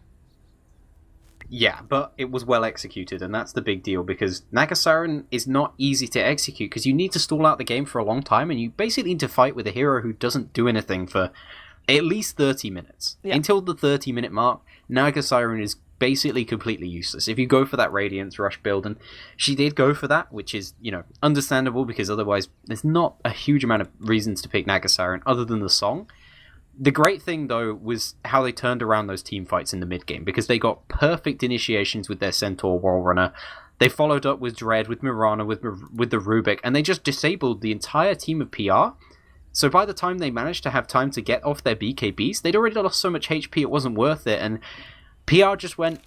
S2: Yeah, but it was well executed, and that's the big deal, because Naga Siren is not easy to execute, because you need to stall out the game for a long time, and you basically need to fight with a hero who doesn't do anything for at least 30 minutes. Yeah. Until the 30-minute mark, Naga Siren is basically completely useless. If you go for that Radiance Rush build, and she did go for that, which is, understandable, because otherwise there's not a huge amount of reasons to pick Naga Siren other than the song. The great thing, though, was how they turned around those team fights in the mid-game, because they got perfect initiations with their Centaur Wall Runner. They followed up with Dread, with Mirana, with the Rubik, and they just disabled the entire team of PR. So by the time they managed to have time to get off their BKBs, they'd already lost so much HP it wasn't worth it, and PR just went,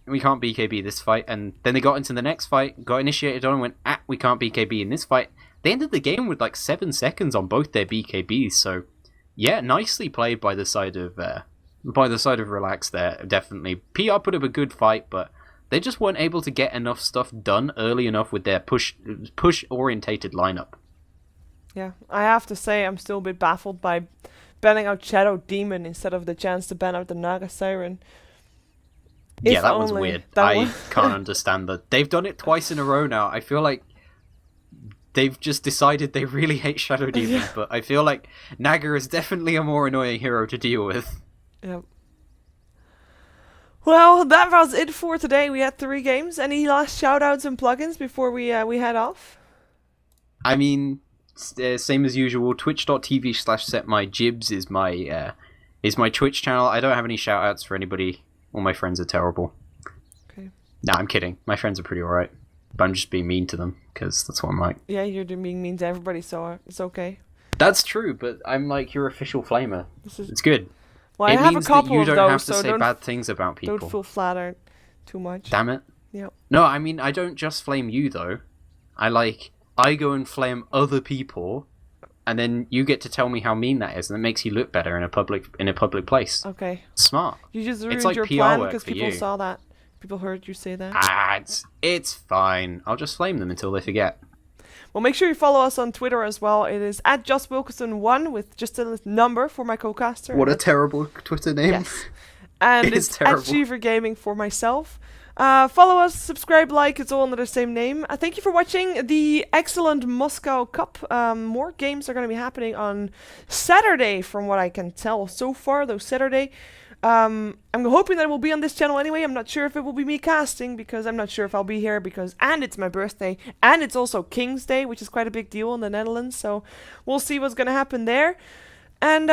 S2: we can't BKB this fight, and then they got into the next fight, got initiated on, and went, we can't BKB in this fight. They ended the game with like 7 seconds on both their BKBs, so... Yeah, nicely played by the side of Relax there, definitely. PR put up a good fight, but they just weren't able to get enough stuff done early enough with their push-orientated lineup.
S1: Yeah, I have to say I'm still a bit baffled by banning out Shadow Demon instead of the chance to ban out the Naga Siren.
S2: Yeah,
S1: If
S2: that was
S1: only
S2: weird.
S1: that
S2: I
S1: one-
S2: can't understand that. They've done it twice in a row now. I feel like they've just decided they really hate Shadow Demon,
S1: Yeah.
S2: but I feel like Naga is definitely a more annoying hero to deal with.
S1: Yep. Well, that was it for today. We had 3 games. Any last shoutouts and plugins before we head off?
S2: I mean, same as usual. Twitch.tv/setmygibs is my Twitch channel. I don't have any shoutouts for anybody. All my friends are terrible.
S1: Okay.
S2: No, I'm kidding. My friends are pretty alright. But I'm just being mean to them, because that's what I'm like.
S1: Yeah, you're being mean to everybody, so it's okay.
S2: That's true, but I'm like your official flamer.
S1: This is
S2: It's good.
S1: well,
S2: It
S1: I have a
S2: means
S1: couple
S2: that you
S1: of
S2: don't
S1: those,
S2: have to
S1: so
S2: say
S1: don't
S2: bad things about people.
S1: don't feel flattered too much.
S2: Damn it.
S1: Yep.
S2: No, I mean, I don't just flame you, though. I go and flame other people, and then you get to tell me how mean that is, and it makes you look better in a public place.
S1: Okay.
S2: Smart.
S1: You just ruined
S2: like
S1: your
S2: PR
S1: plan
S2: work
S1: because
S2: for
S1: people
S2: you.
S1: saw that. People heard you say that.
S2: It's fine. I'll just flame them until they forget.
S1: Well, make sure you follow us on Twitter as well. It is at JustWilkinson1 with just a number for my co-caster.
S2: What a terrible Twitter name.
S1: Yes. And
S2: It's
S1: it's
S2: terrible.
S1: at Cheever Gaming for myself. Follow us, subscribe, like, it's all under the same name. Thank you for watching the excellent Moscow Cup. More games are going to be happening on Saturday, from what I can tell so far, though Saturday. I'm hoping that it will be on this channel anyway. I'm not sure if it will be me casting, because I'm not sure if I'll be here, and it's my birthday, and it's also King's Day, which is quite a big deal in the Netherlands, so we'll see what's going to happen there. And,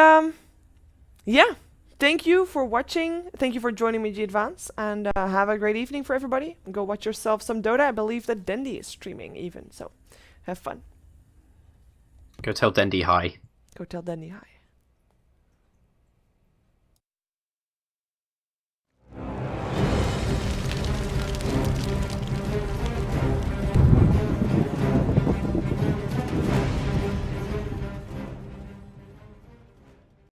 S1: yeah. Thank you for watching. Thank you for joining me, G Advance, and have a great evening for everybody. Go watch yourself some Dota. I believe that Dendy is streaming even, so have fun.
S2: Go tell Dendi hi.
S1: Go tell Dendy hi.